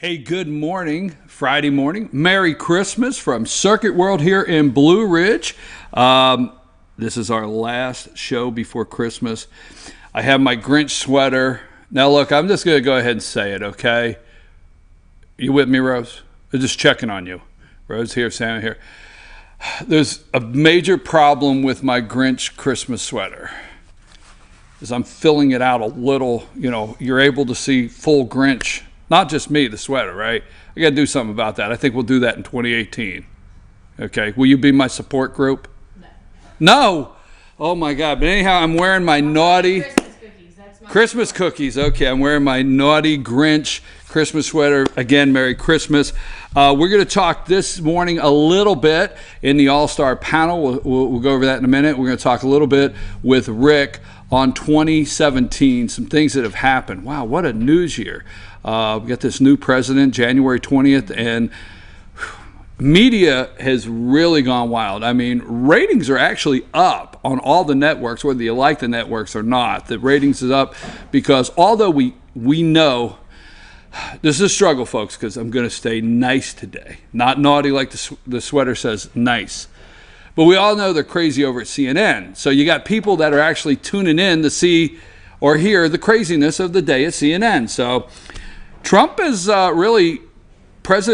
Hey, good morning, Friday morning. Merry Christmas from Circuit World here in Blue Ridge. This is our last show before Christmas. I have my Grinch sweater. Now, look, I'm just going to go ahead and say it, okay? You with me, Rose? I'm just checking on you. Rose here, Sam here. There's a major problem with my Grinch Christmas sweater. Is I'm filling it out a little, you're able to see full Grinch. Not just me, the sweater, right? I got to do something about that. I think we'll do that in 2018. Okay. Will you be my support group? No. Oh, my God. But anyhow, I'm wearing my naughty Christmas cookies. That's my Christmas cookies. Okay. I'm wearing my naughty Grinch Christmas sweater. Again, Merry Christmas. We're going to talk this morning a little bit in the All-Star panel. We'll go over that in a minute. We're going to talk a little bit with Rick on 2017, some things that have happened. Wow, what a news year. We got this new president, January 20th, and media has really gone wild. I mean, ratings are actually up on all the networks, whether you like the networks or not. The ratings is up because although we know this is a struggle, folks, because I'm going to stay nice today. Not naughty like the sweater says, nice. But we all know they're crazy over at CNN. So you got people that are actually tuning in to see or hear the craziness of the day at CNN. So President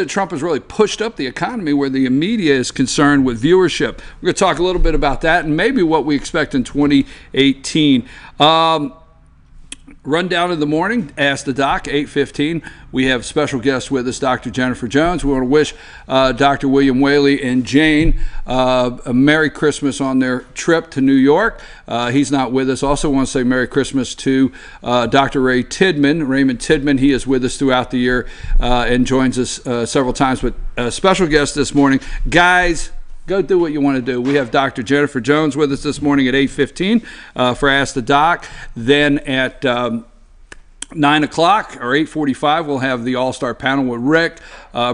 Trump has really pushed up the economy where the media is concerned with viewership. We're going to talk a little bit about that and maybe what we expect in 2018. Rundown of the morning, Ask the Doc, 8:15. We have special guests with us, Dr. Jennifer Jones. We want to wish Dr. William Whaley and Jane a Merry Christmas on their trip to New York. He's not with us. Also want to say Merry Christmas to Dr. Raymond Tidman. He is with us throughout the year and joins us several times. But special guest this morning. Guys, go do what you want to do. We have Dr. Jennifer Jones with us this morning at 8:15 for Ask the Doc. Then at 9 o'clock or 8:45, we'll have the All-Star panel with Rick.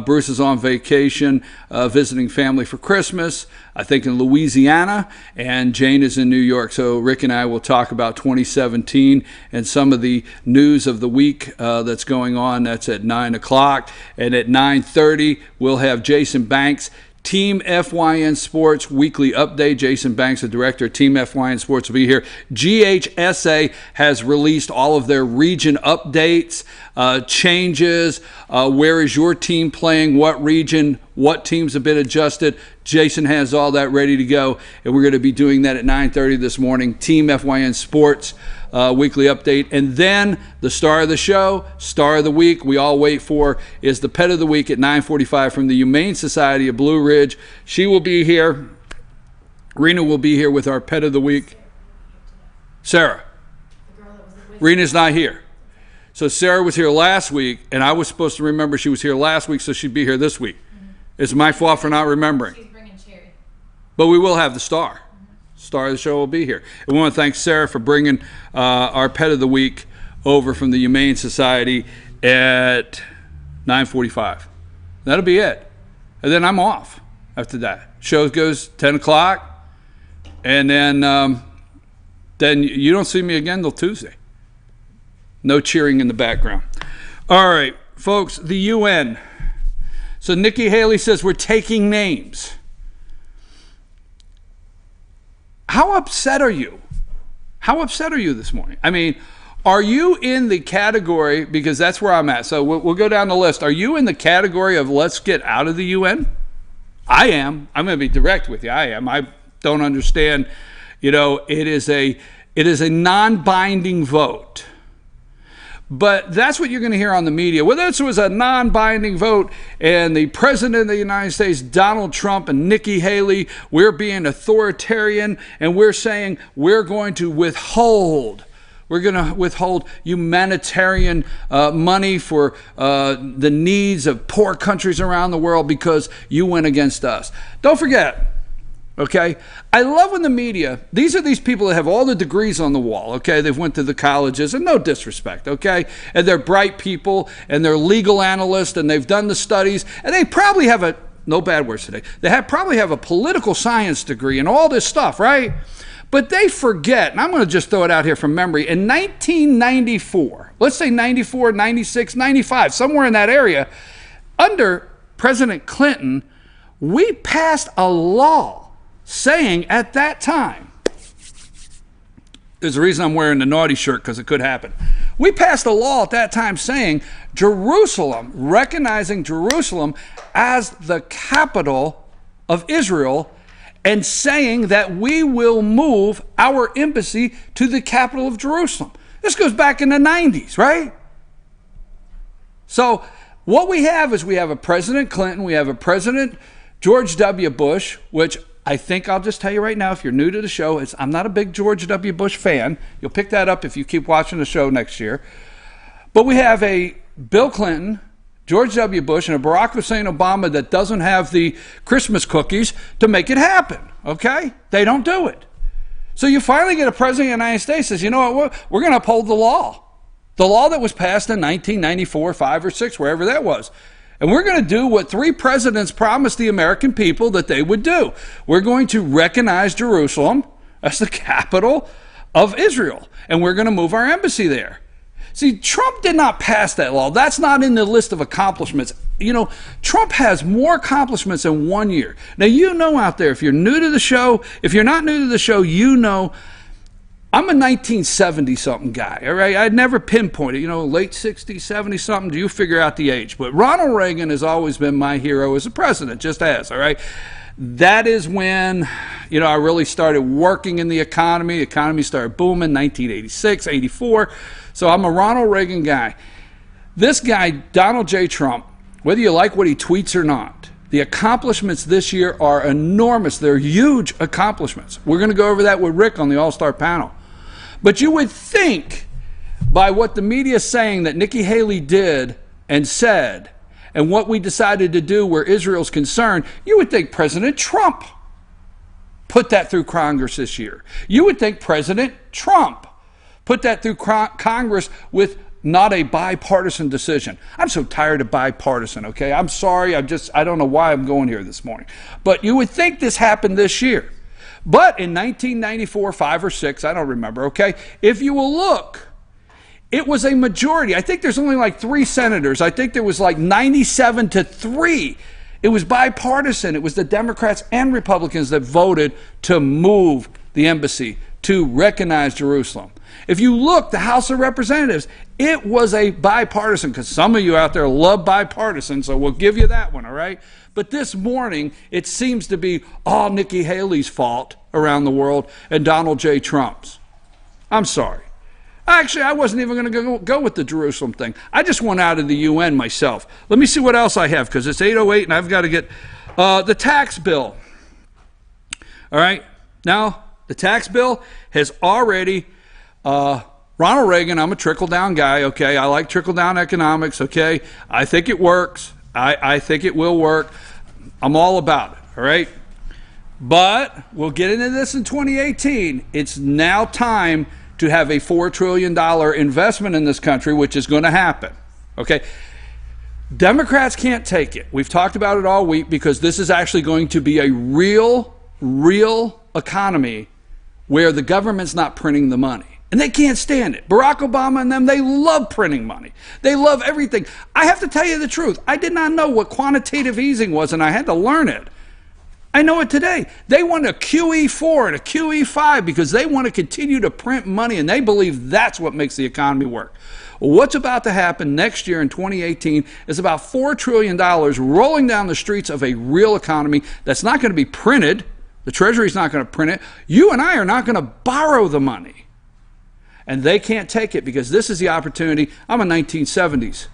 Bruce is on vacation, visiting family for Christmas, I think in Louisiana, and Jane is in New York. So Rick and I will talk about 2017 and some of the news of the week that's going on. That's at 9 o'clock. And at 9:30, we'll have Jason Banks, Team FYN Sports Weekly Update. Jason Banks, the director of Team FYN Sports, will be here. GHSA has released all of their region updates, changes, where is your team playing, what region, what teams have been adjusted. Jason has all that ready to go, and we're going to be doing that at 9:30 this morning. Team FYN Sports Weekly Update. And then the star of the show, star of the week, we all wait for, is the Pet of the Week at 9:45 from the Humane Society of Blue Ridge. She will be here. Rena will be here with our Pet of the Week. Sarah. Rena's not here. So Sarah was here last week, and I was supposed to remember she was here last week, so she'd be here this week. It's my fault for not remembering. She's bringing Cherry. But we will have the star. Star of the show will be here. And we want to thank Sarah for bringing our Pet of the Week over from the Humane Society at 9:45. That'll be it. And then I'm off after that. Show goes 10 o'clock. And then you don't see me again till Tuesday. No cheering in the background. All right, folks, the UN. So Nikki Haley says we're taking names. How upset are you? How upset are you this morning? I mean, are you in the category, because that's where I'm at. So we'll go down the list. Are you in the category of let's get out of the UN? I am. I'm going to be direct with you. I am. I don't understand. It is a non-binding vote. But that's what you're going to hear on the media. Well, this was a non-binding vote, and the President of the United States, Donald Trump, and Nikki Haley, we're being authoritarian, and we're saying we're going to withhold. We're going to withhold humanitarian money for the needs of poor countries around the world because you went against us. Don't forget. Okay, I love when the media, these are these people that have all the degrees on the wall, okay? They've went to the colleges, and no disrespect, okay? And they're bright people, and they're legal analysts, and they've done the studies, and they probably have no bad words today, probably have a political science degree and all this stuff, right? But they forget, and I'm going to just throw it out here from memory, in 1994, let's say 94, 96, 95, somewhere in that area, Under President Clinton, we passed a law saying at that time, there's a reason I'm wearing the naughty shirt, because it could happen. We passed a law at that time saying Jerusalem, recognizing Jerusalem as the capital of Israel, and saying that we will move our embassy to the capital of Jerusalem. This goes back in the 90s, right? So what we have is we have a President Clinton, we have a President George W. Bush, which I think I'll just tell you right now, if you're new to the show, I'm not a big George W. Bush fan. You'll pick that up if you keep watching the show next year. But we have a Bill Clinton, George W. Bush, and a Barack Hussein Obama that doesn't have the Christmas cookies to make it happen, okay? They don't do it. So you finally get a president of the United States says, you know what, we're going to uphold the law. The law that was passed in 1994, 5 or 6, wherever that was. And we're going to do what 3 presidents promised the American people that they would do. We're going to recognize Jerusalem as the capital of Israel. And we're going to move our embassy there. See, Trump did not pass that law. That's not in the list of accomplishments. You know, Trump has more accomplishments in 1 year. Now, you know out there, if you're new to the show, if you're not new to the show, you know I'm a 1970-something guy, all right? I'd never pinpointed, late 60s, 70-something. Do you figure out the age? But Ronald Reagan has always been my hero as a president, just as, all right? That is when, I really started working in the economy. The economy started booming, 1986, 84. So I'm a Ronald Reagan guy. This guy, Donald J. Trump, whether you like what he tweets or not, the accomplishments this year are enormous. They're huge accomplishments. We're going to go over that with Rick on the All-Star panel. But you would think, by what the media is saying that Nikki Haley did and said, and what we decided to do where Israel's concerned, you would think President Trump put that through Congress this year. You would think President Trump put that through Congress with not a bipartisan decision. I'm so tired of bipartisan, okay? I'm sorry, I don't know why I'm going here this morning. But you would think this happened this year. But in 1994, 5 or 6, I don't remember, okay? If you will look, it was a majority. I think there's only like 3 senators. I think there was like 97 to 3. It was bipartisan. It was the Democrats and Republicans that voted to move the embassy, to recognize Jerusalem. If you look, the House of Representatives, it was a bipartisan, because some of you out there love bipartisan, so we'll give you that one, all right? But this morning, it seems to be all Nikki Haley's fault around the world and Donald J. Trump's. I'm sorry. Actually, I wasn't even going to go with the Jerusalem thing. I just went out of the UN myself. Let me see what else I have, because it's 8:08 and I've got to get the tax bill. All right? Now, the tax bill has already... Ronald Reagan, I'm a trickle-down guy, okay? I like trickle-down economics, okay? I think it works. I think it will work. I'm all about it, all right? But we'll get into this in 2018. It's now time to have a $4 trillion investment in this country, which is going to happen, okay? Democrats can't take it. We've talked about it all week, because this is actually going to be a real economy where the government's not printing the money. And they can't stand it. Barack Obama and them, they love printing money. They love everything. I have to tell you the truth. I did not know what quantitative easing was, and I had to learn it. I know it today. They want a QE4 and a QE5 because they want to continue to print money, and they believe that's what makes the economy work. What's about to happen next year in 2018 is about $4 trillion rolling down the streets of a real economy that's not going to be printed. The Treasury's not going to print it. You and I are not going to borrow the money. And they can't take it, because this is the opportunity. I'm a 1970s.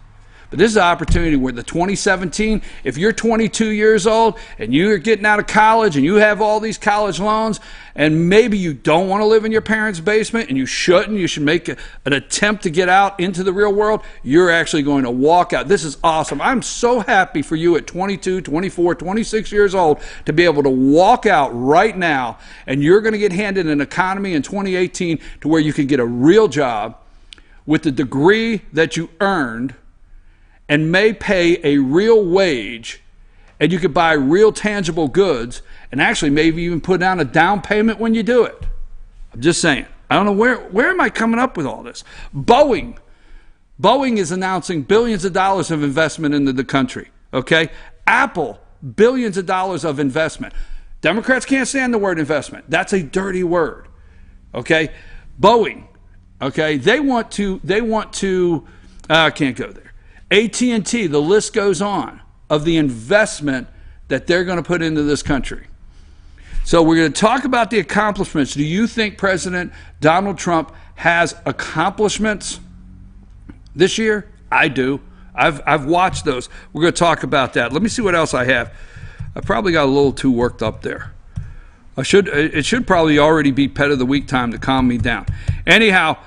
But this is an opportunity where the 2017, if you're 22 years old and you're getting out of college and you have all these college loans, and maybe you don't want to live in your parents' basement, and you shouldn't, you should make an attempt to get out into the real world, you're actually going to walk out. This is awesome. I'm so happy for you at 22, 24, 26 years old to be able to walk out right now, and you're going to get handed an economy in 2018 to where you can get a real job with the degree that you earned, and may pay a real wage, and you could buy real tangible goods, and actually maybe even put down a down payment when you do it. I'm just saying. I don't know where am I coming up with all this? Boeing is announcing billions of dollars of investment into the country. Okay? Apple, billions of dollars of investment. Democrats can't stand the word investment. That's a dirty word. Okay? Boeing, okay? They want to I can't go there. AT&T, the list goes on of the investment that they're going to put into this country. So we're going to talk about the accomplishments. Do you think President Donald Trump has accomplishments this year? I do. I've watched those. We're going to talk about that. Let me see what else I have. I probably got a little too worked up there. It should probably already be pet of the week time to calm me down. Anyhow,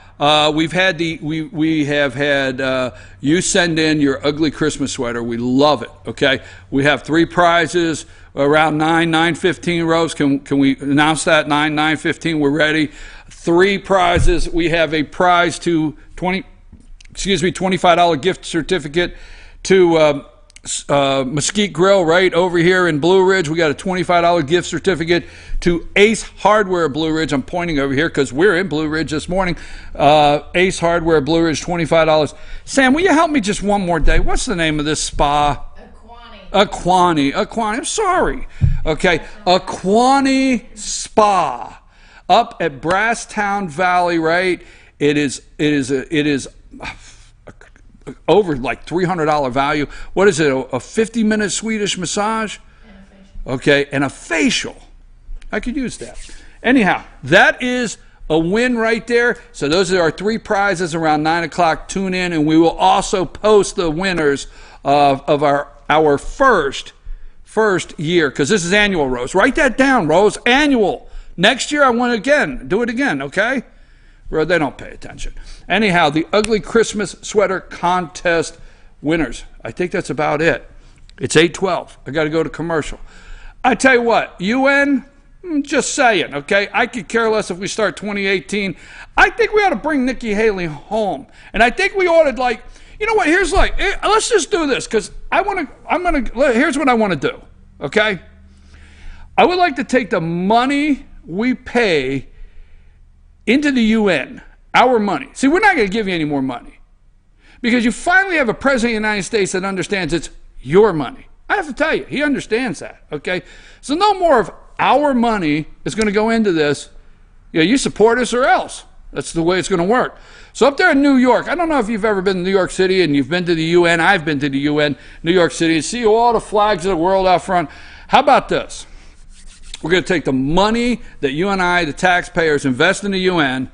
we have had you send in your ugly Christmas sweater. We love it. Okay, we have 3 prizes around 9:15. Rose, can we announce that 9:15? We're ready. 3 prizes. We have a prize to $25 gift certificate to Mesquite Grill right over here in Blue Ridge. We got a $25 gift certificate to Ace Hardware Blue Ridge. I'm pointing over here because we're in Blue Ridge this morning. Ace Hardware Blue Ridge, $25. Sam, will you help me just one more day? What's the name of this spa? Aquani. I'm sorry. Okay, Aquani Spa up at Brasstown Valley, right? It is over like $300 value. What is it? A 50-minute Swedish massage? Okay, and a facial. I could use that. Anyhow, that is a win right there. So those are our 3 prizes around 9 o'clock. Tune in, and we will also post the winners of our first year, because this is annual, Rose. Write that down, Rose. Annual. Next year I want to do it again, okay? They don't pay attention. Anyhow, the ugly Christmas sweater contest winners. I think that's about it. It's 8:12. I got to go to commercial. I tell you what, UN, just saying, okay? I could care less if we start 2018. I think we ought to bring Nikki Haley home. And I think we ought to, you know what? Let's just do this, because here's what I want to do, okay? I would like to take the money we pay into the UN, our money. See, we're not going to give you any more money, because you finally have a president of the United States that understands it's your money. I have to tell you, he understands that, okay? So no more of our money is going to go into this. You support us or else. That's the way it's going to work. So up there in New York, I don't know if you've ever been to New York City and you've been to the UN. I've been to the UN, New York City, and see all the flags of the world out front. How about this? We're going to take the money that you and I, the taxpayers, invest in the UN,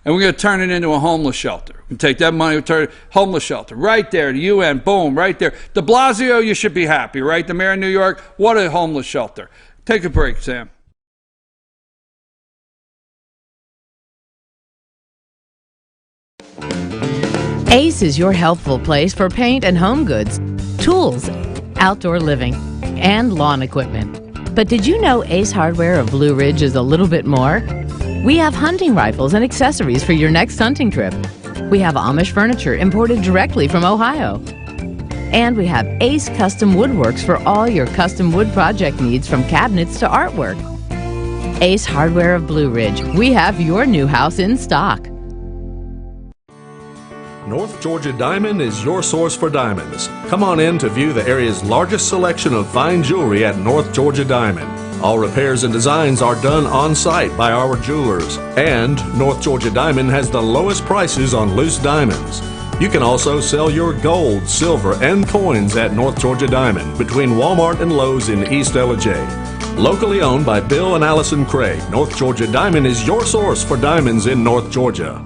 and we're going to turn it into a homeless shelter. We take that money, we turn it homeless shelter right there. The UN, boom, right there. De Blasio, you should be happy, right? The mayor of New York, what a homeless shelter. Take a break, Sam. Ace is your healthful place for paint and home goods, tools, outdoor living, and lawn equipment. But did you know Ace Hardware of Blue Ridge is a little bit more? We have hunting rifles and accessories for your next hunting trip. We have Amish furniture imported directly from Ohio. And we have Ace Custom Woodworks for all your custom wood project needs, from cabinets to artwork. Ace Hardware of Blue Ridge. We have your new house in stock. North Georgia Diamond is your source for diamonds. Come on in to view the area's largest selection of fine jewelry at North Georgia Diamond. All repairs and designs are done on site by our jewelers. And North Georgia Diamond has the lowest prices on loose diamonds. You can also sell your gold, silver, and coins at North Georgia Diamond between Walmart and Lowe's in East Ellijay. Locally owned by Bill and Allison Craig, North Georgia Diamond is your source for diamonds in North Georgia.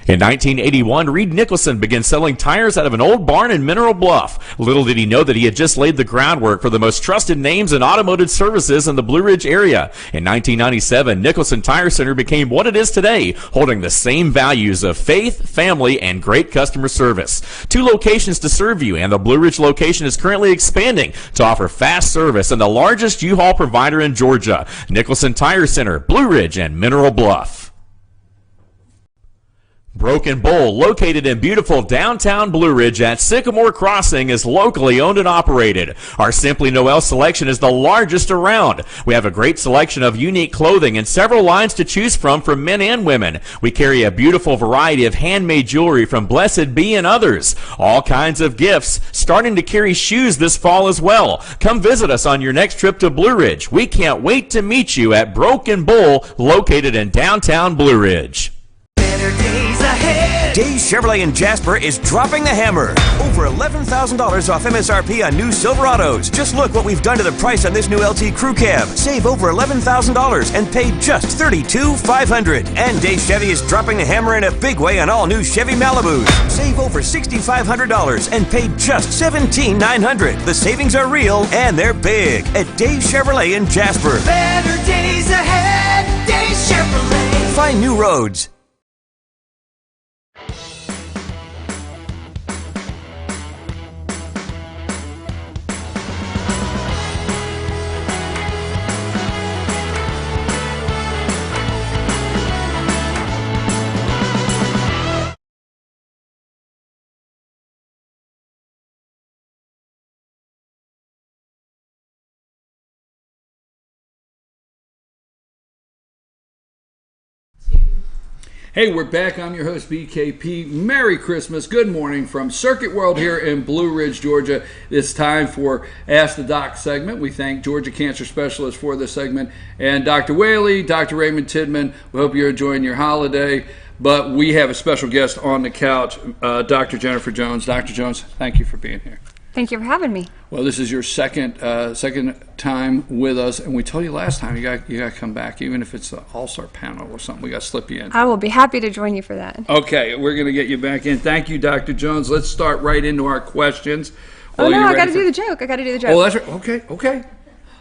In 1981, Reed Nicholson began selling tires out of an old barn in Mineral Bluff. Little did he know that he had just laid the groundwork for the most trusted names in automotive services in the Blue Ridge area. In 1997, Nicholson Tire Center became what it is today, holding the same values of faith, family, and great customer service. 2 locations to serve you, and the Blue Ridge location is currently expanding to offer fast service and the largest U-Haul provider in Georgia. Nicholson Tire Center, Blue Ridge, and Mineral Bluff. Broken Bowl, located in beautiful downtown Blue Ridge at Sycamore Crossing, is locally owned and operated. Our Simply Noel selection is the largest around. We have a great selection of unique clothing and several lines to choose from for men and women. We carry a beautiful variety of handmade jewelry from Blessed Be and others. All kinds of gifts, starting to carry shoes this fall as well. Come visit us on your next trip to Blue Ridge. We can't wait to meet you at Broken Bowl, located in downtown Blue Ridge. Better days ahead. Days Chevrolet in Jasper is dropping the hammer. Over $11,000 off MSRP on new Silverados. Just look what we've done to the price on this new LT Crew Cab. Save over $11,000 and pay just $32,500. And Days Chevy is dropping the hammer in a big way on all new Chevy Malibus. Save over $6,500 and pay just $17,900. The savings are real and they're big at Days Chevrolet in Jasper. Better days ahead, Days Chevrolet. Find new roads. Hey, we're back. I'm your host, BKP. Merry Christmas. Good morning from Circuit World here in Blue Ridge, Georgia. It's time for Ask the Doc segment. We thank Georgia Cancer Specialist for this segment and Dr. Whaley, Dr. Raymond Tidman. We hope you're enjoying your holiday. But we have a special guest on the couch, Dr. Jennifer Jones. Dr. Jones, thank you for being here. Thank you for having me. Well, this is your second time with us, and we told you last time you got to come back, even if it's an all-star panel or something. We got to slip you in. I will be happy to join you for that. Okay, we're going to get you back in. Thank you, Dr. Jones. Let's start right into our questions. Oh no, I got to do the joke. Oh, that's right. Okay.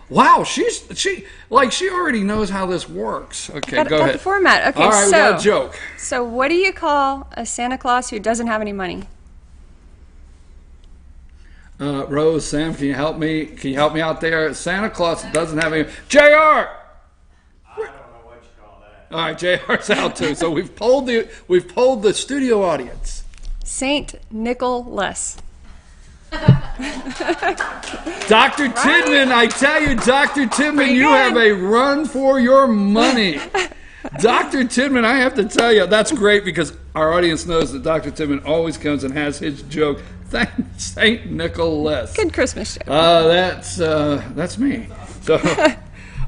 Wow, she already knows how this works. Okay, go ahead. Got the format. Okay, all right, we got a joke. So, what do you call a Santa Claus who doesn't have any money? Rose, Sam, can you help me? Can you help me out there? Santa Claus doesn't have any. JR. I don't know what you call that. All right, JR's out too. So we've polled the studio audience. Saint Nicholas. Dr. Tidman, I tell you, Dr. Tidman, you have a run for your money. Dr. Tidman, I have to tell you, that's great because our audience knows that Dr. Tidman always comes and has his joke. Thank St. Nicholas. Good Christmas joke. That's me. So,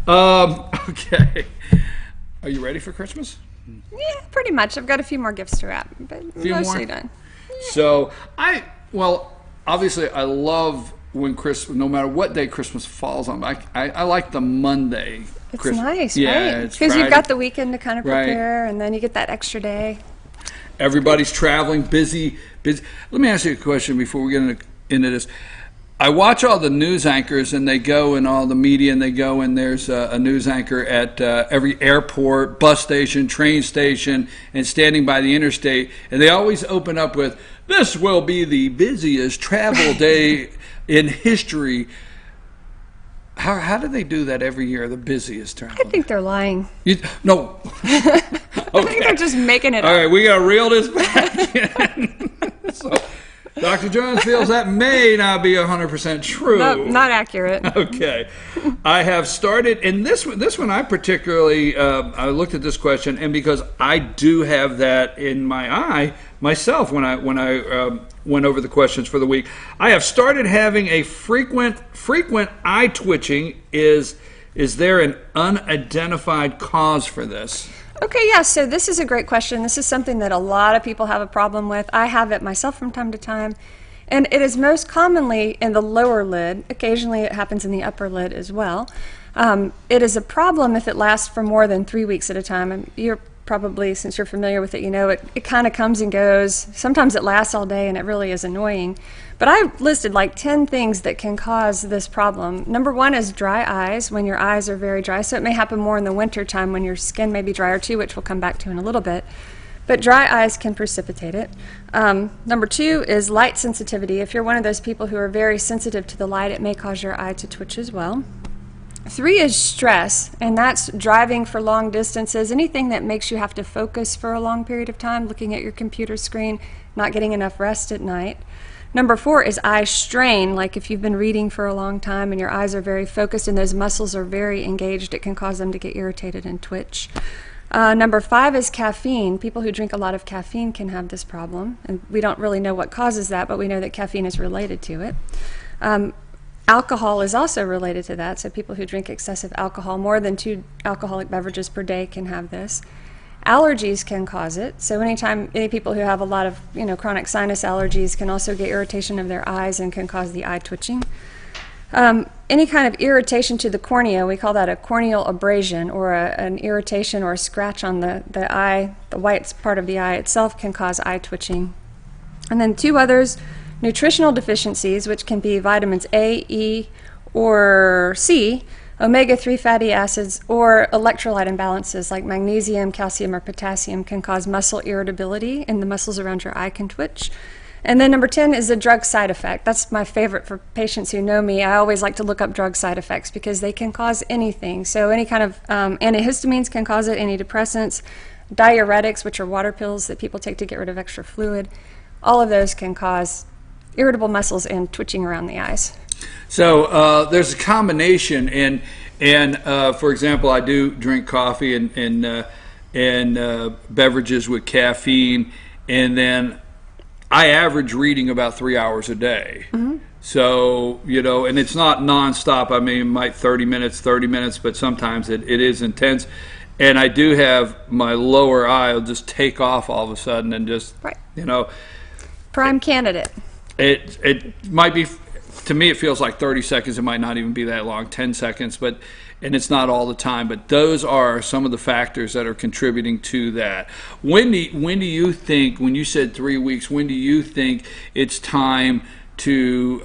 okay. Are you ready for Christmas? Yeah, pretty much. I've got a few more gifts to wrap, but mostly done. So, obviously, I love when Christmas, no matter what day Christmas falls on. I like the Monday. It's Christmas. nice, yeah, right? It's because you've Friday. got the weekend to kind of prepare, and then you get that extra day. Everybody's traveling, busy. Let me ask you a question before we get into this. I watch all the news anchors, and they go in all the media, and they go, and there's a news anchor at every airport, bus station, train station, and standing by the interstate, and they always open up with, "This will be the busiest travel day in history." How do they do that every year, the busiest travel I think they're lying. No. I think they're just making it up. All right, we got to reel this back in. So, Dr. Jones feels that may not be 100% true. No, not accurate. Okay. I have started, and this one I particularly, I looked at this question, and because I do have that in my eye myself when I went over the questions for the week, I have started having a frequent eye twitching. Is there an unidentified cause for this? Okay, yeah, so this is a great question. This is something that a lot of people have a problem with. I have it myself from time to time. And it is most commonly in the lower lid. Occasionally it happens in the upper lid as well. It is a problem if it lasts for more than 3 weeks at a time. And you're probably, since you're familiar with it, you know it kind of comes and goes. Sometimes it lasts all day and it really is annoying. But I listed like 10 things that can cause this problem. Number one is dry eyes, when your eyes are very dry. So it may happen more in the winter time when your skin may be drier too, which we'll come back to in a little bit. But dry eyes can precipitate it. Number two is light sensitivity. If you're one of those people who are very sensitive to the light, it may cause your eye to twitch as well. 3 is stress, and that's driving for long distances, anything that makes you have to focus for a long period of time, looking at your computer screen, not getting enough rest at night. Number 4 is eye strain, like if you've been reading for a long time and your eyes are very focused and those muscles are very engaged, it can cause them to get irritated and twitch. Number 5 is caffeine. People who drink a lot of caffeine can have this problem, and we don't really know what causes that, but we know that caffeine is related to it. Alcohol is also related to that, so people who drink excessive alcohol, more than 2 alcoholic beverages per day, can have this. Allergies can cause it, so any people who have a lot of chronic sinus allergies can also get irritation of their eyes and can cause the eye twitching. Any kind of irritation to the cornea, we call that a corneal abrasion, or an irritation or a scratch on the eye, the white part of the eye itself, can cause eye twitching. And then 2 others, nutritional deficiencies, which can be vitamins A, E, or C, omega-3 fatty acids, or electrolyte imbalances like magnesium, calcium, or potassium can cause muscle irritability, and the muscles around your eye can twitch. And then number 10 is a drug side effect. That's my favorite for patients who know me. I always like to look up drug side effects because they can cause anything. So any kind of antihistamines can cause it, antidepressants, diuretics, which are water pills that people take to get rid of extra fluid. All of those can cause irritable muscles and twitching around the eyes. So there's a combination, and for example, I do drink coffee and beverages with caffeine, and then I average reading about 3 hours a day. Mm-hmm. So, and it's not nonstop. I mean, it might 30 minutes, but sometimes it is intense. And I do have my lower eye will just take off all of a sudden and just, right. Prime candidate. It might be, to me, it feels like 30 seconds. It might not even be that long, 10 seconds, and it's not all the time. But those are some of the factors that are contributing to that. When do you think, when you said 3 weeks, when do you think it's time to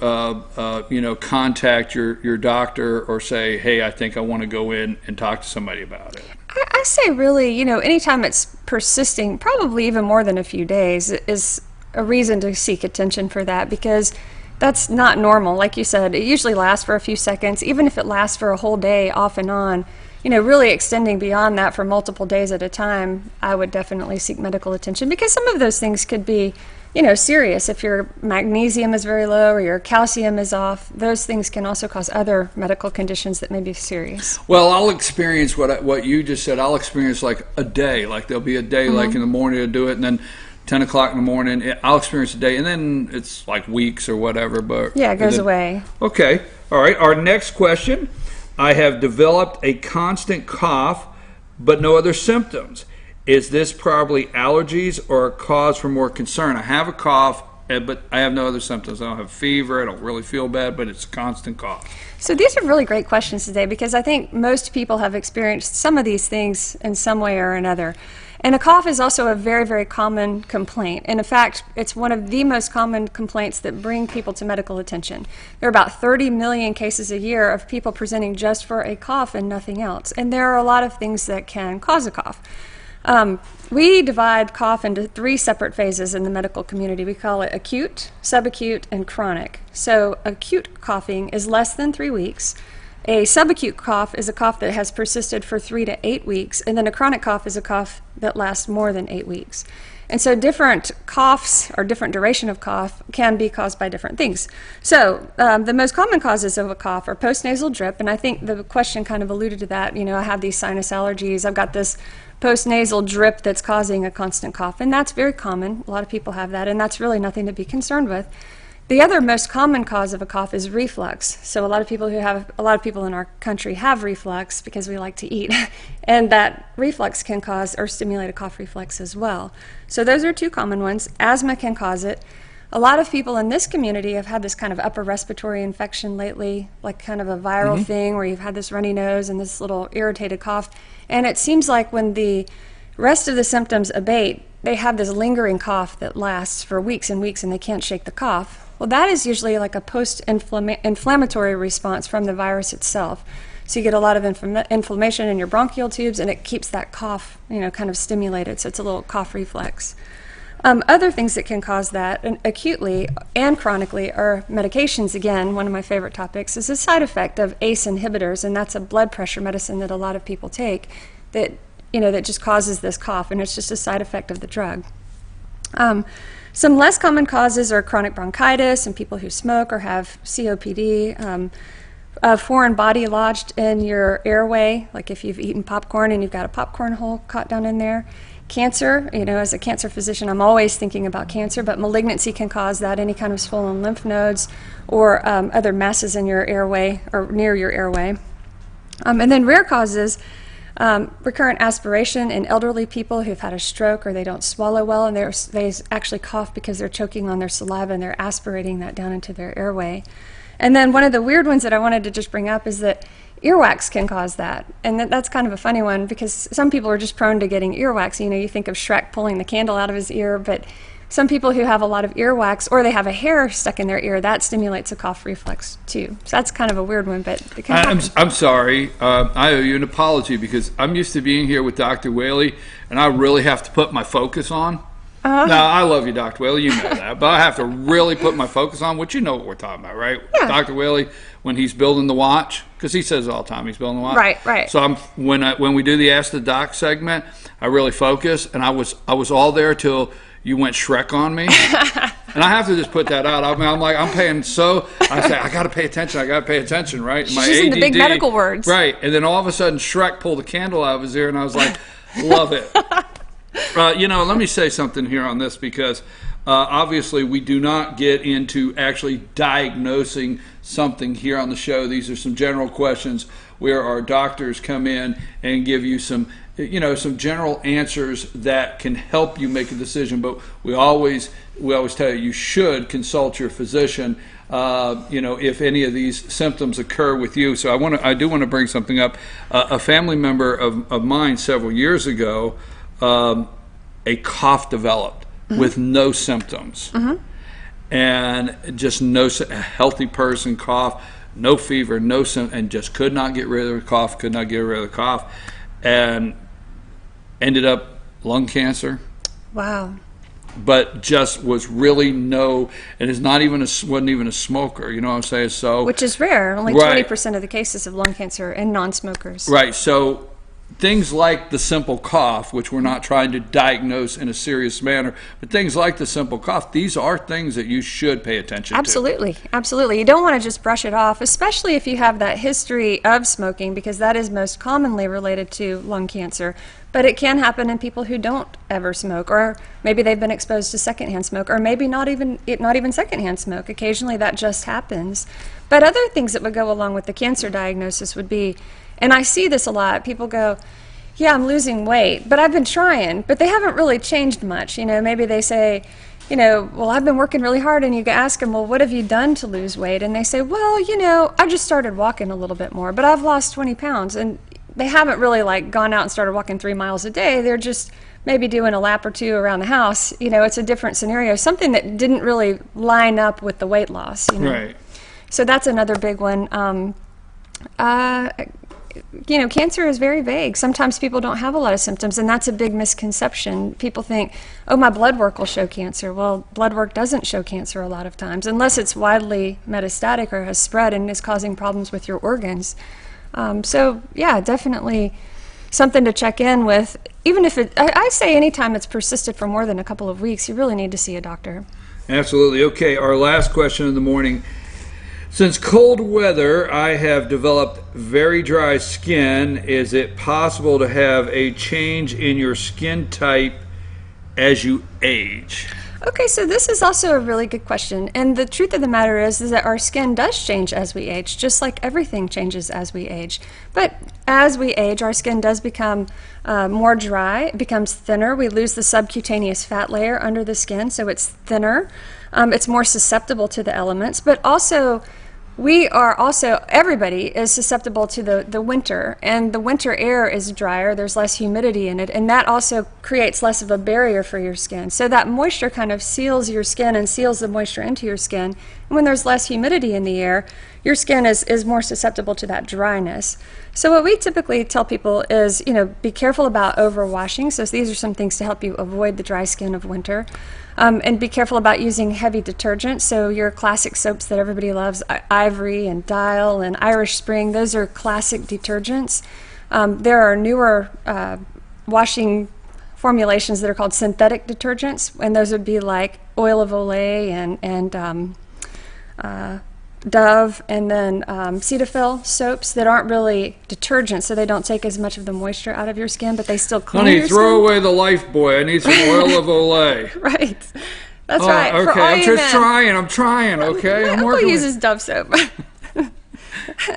contact your doctor or say, hey, I think I want to go in and talk to somebody about it? I say really, anytime it's persisting, probably even more than a few days, is a reason to seek attention for that, because that's not normal. Like you said, it usually lasts for a few seconds. Even if it lasts for a whole day off and on, really extending beyond that for multiple days at a time, I would definitely seek medical attention, because some of those things could be, serious. If your magnesium is very low or your calcium is off, those things can also cause other medical conditions that may be serious. Well, I'll experience what you just said. I'll experience like a day. Like there'll be a day, like in the morning to do it, and then 10 o'clock in the morning, I'll experience a day, and then it's like weeks or whatever. But yeah, it goes away. Okay. All right. Our next question. I have developed a constant cough, but no other symptoms. Is this probably allergies or a cause for more concern? I have a cough, but I have no other symptoms. I don't have fever. I don't really feel bad, but it's a constant cough. So these are really great questions today, because I think most people have experienced some of these things in some way or another. And a cough is also a very, very common complaint. And in fact, it's one of the most common complaints that bring people to medical attention. There are about 30 million cases a year of people presenting just for a cough and nothing else. And there are a lot of things that can cause a cough. We divide cough into 3 separate phases in the medical community. We call it acute, subacute, and chronic. So acute coughing is less than 3 weeks. A subacute cough is a cough that has persisted for 3 to 8 weeks, and then a chronic cough is a cough that lasts more than 8 weeks. And so different coughs, or different duration of cough, can be caused by different things. So the most common causes of a cough are postnasal drip, and I think the question kind of alluded to that. I have these sinus allergies. I've got this postnasal drip that's causing a constant cough, and that's very common. A lot of people have that, and that's really nothing to be concerned with. The other most common cause of a cough is reflux. So a lot of people in our country have reflux because we like to eat, and that reflux can cause or stimulate a cough reflex as well. So those are 2 common ones. Asthma can cause it. A lot of people in this community have had this kind of upper respiratory infection lately, like kind of a viral thing where you've had this runny nose and this little irritated cough. And it seems like when the rest of the symptoms abate, they have this lingering cough that lasts for weeks and weeks, and they can't shake the cough. Well, that is usually like a post-inflammatory response from the virus itself. So you get a lot of inflammation in your bronchial tubes, and it keeps that cough, kind of stimulated. So it's a little cough reflex. Other things that can cause that, and acutely and chronically, are medications. Again, one of my favorite topics is a side effect of ACE inhibitors, and that's a blood pressure medicine that a lot of people take that, that just causes this cough, and it's just a side effect of the drug. Some less common causes are chronic bronchitis and people who smoke or have COPD. A foreign body lodged in your airway, like if you've eaten popcorn and you've got a popcorn hole caught down in there. Cancer, as a cancer physician, I'm always thinking about cancer, but malignancy can cause that, any kind of swollen lymph nodes or other masses in your airway or near your airway. And then rare causes, recurrent aspiration in elderly people who've had a stroke or they don't swallow well, and they actually cough because they're choking on their saliva and they're aspirating that down into their airway. And then one of the weird ones that I wanted to just bring up is that earwax can cause that. And that's kind of a funny one because some people are just prone to getting earwax. You think of Shrek pulling the candle out of his ear, but some people who have a lot of earwax or they have a hair stuck in their ear, that stimulates a cough reflex too. So that's kind of a weird one, but it can happen. I'm sorry. I owe you an apology because I'm used to being here with Dr. Whaley, and I really have to put my focus on. Now, I love you, Dr. Whaley, you know that, but I have to really put my focus on what what we're talking about, right? Yeah. Dr. Whaley, when he's building the watch, because he says it all the time, he's building the watch. Right. So when we do the Ask the Doc segment, I really focus, and I was all there till you went Shrek on me. And I have to just put that out. I'm paying I say, I got to pay attention, right? She's using the big medical words. Right, and then all of a sudden Shrek pulled the candle out of his ear, and I was like, love it. Let me say something here on this because obviously we do not get into actually diagnosing something here on the show. These are some general questions where our doctors come in and give you some general answers that can help you make a decision. But we always tell you should consult your physician if any of these symptoms occur with you. So I do want to bring something up. A family member of mine several years ago, a cough developed with no symptoms, and just a healthy person cough, no fever, no symptom, and just could not get rid of the cough, and ended up lung cancer. Wow. But just was really and is wasn't even a smoker. You know what I'm saying? So which is rare. Only 20% of the cases of lung cancer in non-smokers. Right. So things like the simple cough, which we're not trying to diagnose in a serious manner, but things like the simple cough, these are things that you should pay attention to. Absolutely. You don't want to just brush it off, especially if you have that history of smoking, because that is most commonly related to lung cancer. But it can happen in people who don't ever smoke, or maybe they've been exposed to secondhand smoke, or maybe not even secondhand smoke. Occasionally that just happens. But other things that would go along with the cancer diagnosis would be, and I see this a lot, people go, yeah, I'm losing weight, but I've been trying, but they haven't really changed much. Maybe they say, well, I've been working really hard, and you ask them, well, what have you done to lose weight? And they say, well, I just started walking a little bit more, but I've lost 20 pounds. And they haven't really gone out and started walking 3 miles a day. They're just maybe doing a lap or two around the house. It's a different scenario, something that didn't really line up with the weight loss. Right. So that's another big one. Cancer is very vague. Sometimes people don't have a lot of symptoms, and that's a big misconception. People think, oh, my blood work will show cancer. Well, blood work doesn't show cancer a lot of times, unless it's widely metastatic or has spread and is causing problems with your organs. So, yeah, definitely something to check in with. Even if I say anytime it's persisted for more than a couple of weeks, you really need to see a doctor. Absolutely. Okay, our last question of the morning. Since cold weather, I have developed very dry skin. Is it possible to have a change in your skin type as you age? Okay, so this is also a really good question. And the truth of the matter is that our skin does change as we age, just like everything changes as we age. But as we age, our skin does become more dry. It becomes thinner. We lose the subcutaneous fat layer under the skin, so it's thinner. It's more susceptible to the elements, but also everybody is susceptible to the winter, and the winter air is drier, there's less humidity in it, and that also creates less of a barrier for your skin. So that moisture kind of seals your skin and seals the moisture into your skin, And when there's less humidity in the air, your skin is more susceptible to that dryness. So what we typically tell people is, be careful about overwashing. So these are some things to help you avoid the dry skin of winter. And be careful about using heavy detergents. So your classic soaps that everybody loves, Ivory and Dial and Irish Spring, those are classic detergents. There are newer washing formulations that are called synthetic detergents, and those would be like oil of Olay and Dove, and then Cetaphil soaps that aren't really detergents, so they don't take as much of the moisture out of your skin, but they still clean Honey, your throw skin. away the Lifebuoy. I need some oil of Olay. Right. That's right. For Okay, all I'm you just men. trying. I'm trying. Okay, My I'm uncle working. uses Dove soap.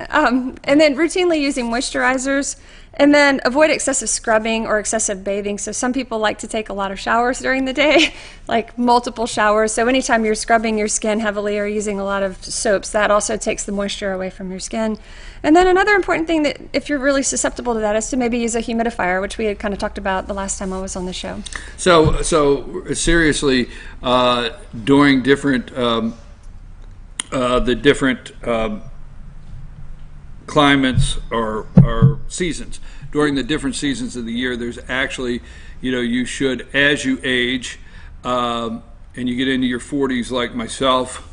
And then routinely using moisturizers, and then avoid excessive scrubbing or excessive bathing. So some people like to take a lot of showers during the day, like multiple showers. So anytime you're scrubbing your skin heavily or using a lot of soaps, that also takes the moisture away from your skin. And then another important thing that if you're really susceptible to that is to maybe use a humidifier, which we had kind of talked about the last time I was on the show. So seriously, during different the different climates or seasons, during the different seasons of the year, there's actually, you should, as you age, and you get into your 40s like myself.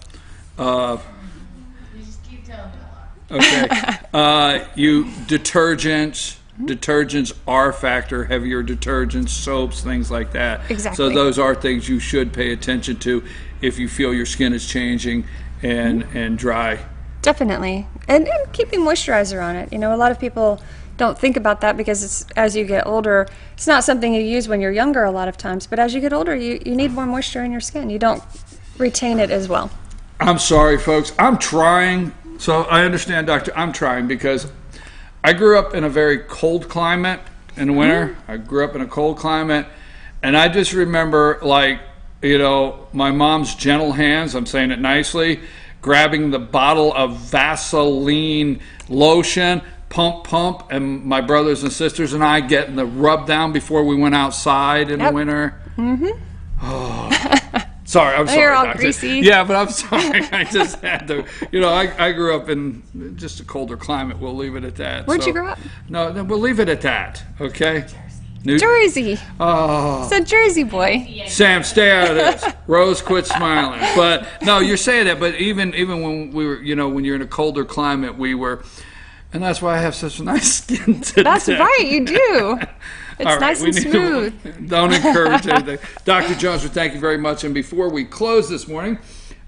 Detergents are a factor, heavier detergents, soaps, things like that. Exactly. So those are things you should pay attention to if you feel your skin is changing and dry. Definitely. And keeping moisturizer on it. A lot of people don't think about that because as you get older, it's not something you use when you're younger a lot of times, but as you get older, you need more moisture in your skin. You don't retain it as well. I'm sorry, folks. I'm trying. So I understand, Doctor. I'm trying because I grew up in a very cold climate in the winter. I grew up in a cold climate, and I just remember, my mom's gentle hands, I'm saying it nicely, grabbing the bottle of Vaseline lotion, pump, and my brothers and sisters and I getting the rub down before we went outside in the winter. Mm-hmm. Oh. Sorry, I'm sorry, You're all Doctor. greasy. Yeah, but I'm sorry. I just had to. I grew up in just a colder climate. We'll leave it at that. Where'd you grow up? No, we'll leave it at that. Okay. Jersey. Oh, It's a Jersey boy. Sam, stay out of this. Rose, quit smiling. But no, you're saying that. But even when we were, when you're in a colder climate, we were, and that's why I have such nice skin today. That's right, you do. It's All right, nice we and need to- smooth. Don't encourage anything. Dr. Jones, thank you very much. And before we close this morning,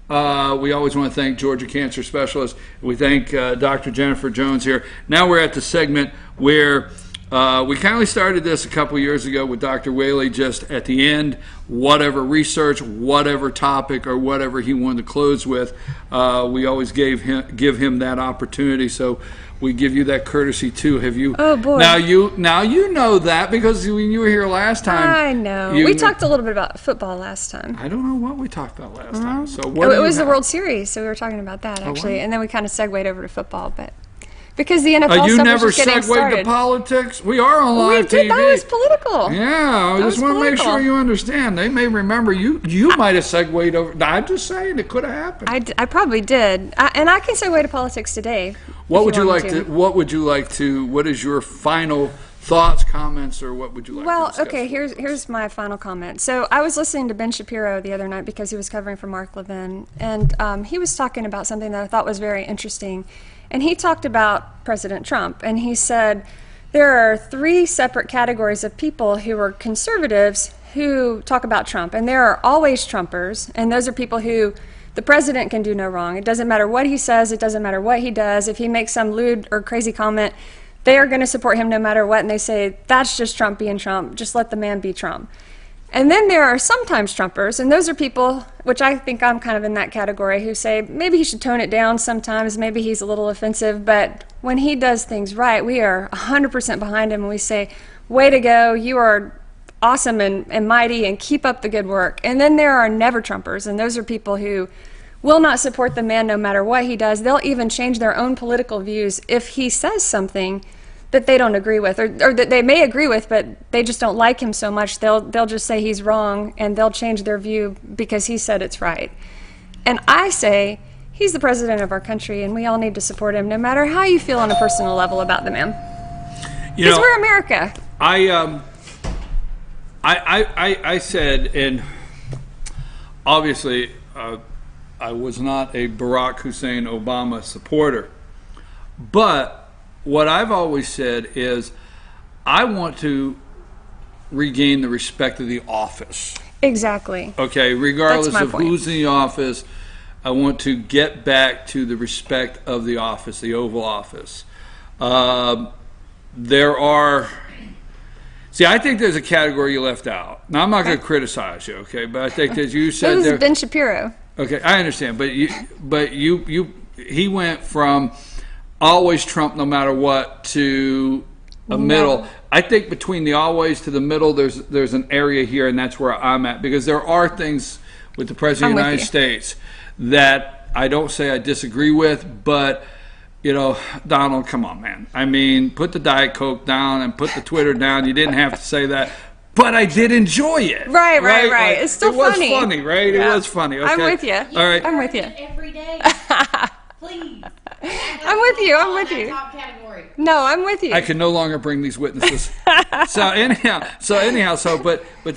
we always want to thank Georgia Cancer Specialist. We thank Dr. Jennifer Jones here. Now we're at the segment where we kindly started this a couple years ago with Dr. Whaley, just at the end, whatever research, whatever topic, or whatever he wanted to close with, we always give him that opportunity. So we give you that courtesy too. Have you? Oh, boy. Now you know that because when you were here last time. I know. We talked a little bit about football last time. I don't know what we talked about last time. So Oh, what? it was the World Series, so we were talking about that actually, and then we kind of segued over to football, but because the NFL You stuff never was just getting segued to started. politics. We are on live We did. TV. That was political. Yeah, I That just was want to make political. sure you understand. They may remember you. You might have segued over. I'm just saying it could have happened. I probably did, and I can segue to politics today. What if would you want like me to? What would you like to? What is your final thoughts, comments, or what would you like? Well, to discuss? okay, here's my final comment. So I was listening to Ben Shapiro the other night because he was covering for Mark Levin, and he was talking about something that I thought was very interesting. And he talked about President Trump, and he said there are 3 separate categories of people who are conservatives who talk about Trump, and there are always Trumpers, and those are people who the president can do no wrong. It doesn't matter what he says, it doesn't matter what he does. If he makes some lewd or crazy comment, they are going to support him no matter what, and they say, that's just Trump being Trump, just let the man be Trump. And then there are sometimes Trumpers, and those are people, which I think I'm kind of in that category, who say maybe he should tone it down sometimes, maybe he's a little offensive, but when he does things right, we are 100% behind him, and we say, way to go, you are awesome and mighty, and keep up the good work. And then there are never Trumpers, and those are people who will not support the man no matter what he does. They'll even change their own political views if he says something that they don't agree with, or that they may agree with, but they just don't like him so much. They'll just say he's wrong, and they'll change their view because he said it's right. And I say, he's the president of our country, and we all need to support him, no matter how you feel on a personal level about the man. You Because know, we're America. I said, and obviously I was not a Barack Hussein Obama supporter, but what I've always said is I want to regain the respect of the office. Exactly. Okay, regardless my of point. who's in the office, I want to get back to the respect of the office, the Oval Office. There are, see, I think there's a category you left out. Now, I'm not going to criticize you, okay, but I think that you It said was there. Ben Shapiro. Okay, I understand, but he went from always Trump no matter what to a middle. I think between the always to the middle, there's an area here, and that's where I'm at, because there are things with the President of the I'm with United you. States that I don't say I disagree with, but you know, Donald, come on, man. I mean, put the Diet Coke down and put the Twitter down. You didn't have to say that. But I did enjoy it. Right. Like, It's still it was funny. funny, right? Yeah. It was funny. Okay. I'm with you. All right. I'm with you. Every day. Please. I'm with you. I'm with you. Top category. No, I'm with you. I can no longer bring these witnesses. But the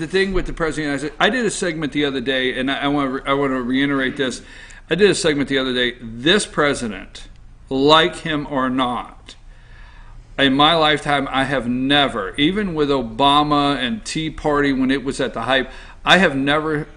thing with the president, I did a segment the other day, and I want to reiterate this. I did a segment the other day. This president, like him or not, in my lifetime, I have never, even with Obama and Tea Party when it was at the hype, I have never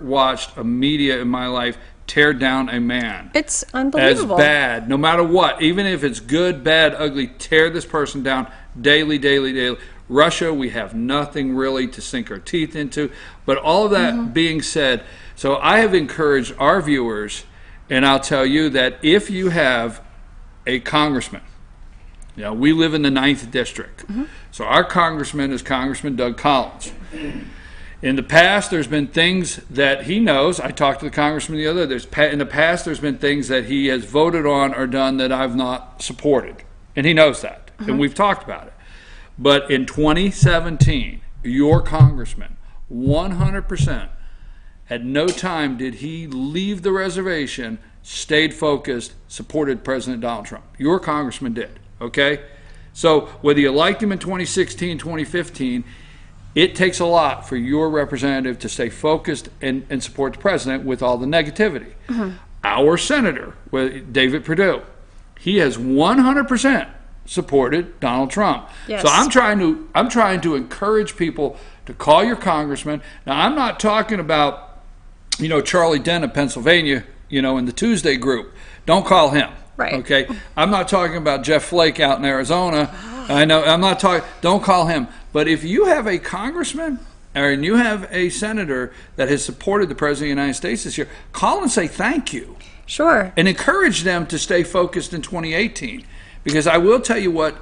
watched a media in my life tear down a man. It's As unbelievable. bad, no matter what, even if it's good, bad, ugly, tear this person down daily. Russia, we have nothing really to sink our teeth into. But all of that being said, so I have encouraged our viewers, and I'll tell you that if you have a congressman, you know, we live in the 9th district, so our congressman is Congressman Doug Collins. In the past, there's been things that he knows. I talked to the congressman the other day. In the past, there's been things that he has voted on or done that I've not supported. And he knows that. And we've talked about it. But in 2017, your congressman, 100%, at no time did he leave the reservation, stayed focused, supported President Donald Trump. Your congressman did, okay? So whether you liked him in 2016, 2015, it takes a lot for your representative to stay focused and support the president with all the negativity. Our senator, David Perdue, he has 100% supported Donald Trump. Yes. So I'm trying to encourage people to call your congressman. Now, I'm not talking about, you know, Charlie Dent of Pennsylvania, you know, in the Tuesday group. Don't call him. Right. Okay. I'm not talking about Jeff Flake out in Arizona. I know. I'm not talking. Don't call him. But if you have a congressman and you have a senator that has supported the president of the United States this year, call and say thank you Sure. and encourage them to stay focused in 2018. Because I will tell you what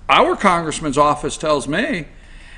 our congressman's office tells me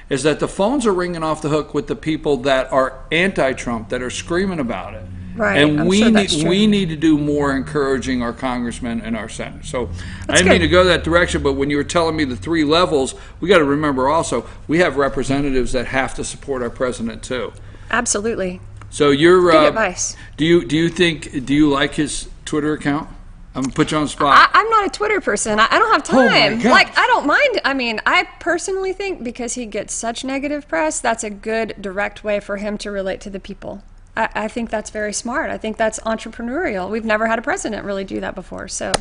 is that the phones are ringing off the hook with the people that are anti-Trump, that are screaming about it. Right. And I'm we sure need that's true. we need to do more encouraging our congressmen and our senators. So I That's didn't mean good. to go that direction, but when you were telling me the 3 levels, we got to remember also we have representatives that have to support our president too. Absolutely. So you're Good advice. do you like his Twitter account? I'm gonna put you on the spot. I'm not a Twitter person. I don't have Oh my time. God. Like, I don't mind. I mean, I personally think because he gets such negative press, that's a good direct way for him to relate to the people. I think that's very smart. I think that's entrepreneurial. We've never had a president really do that before. So,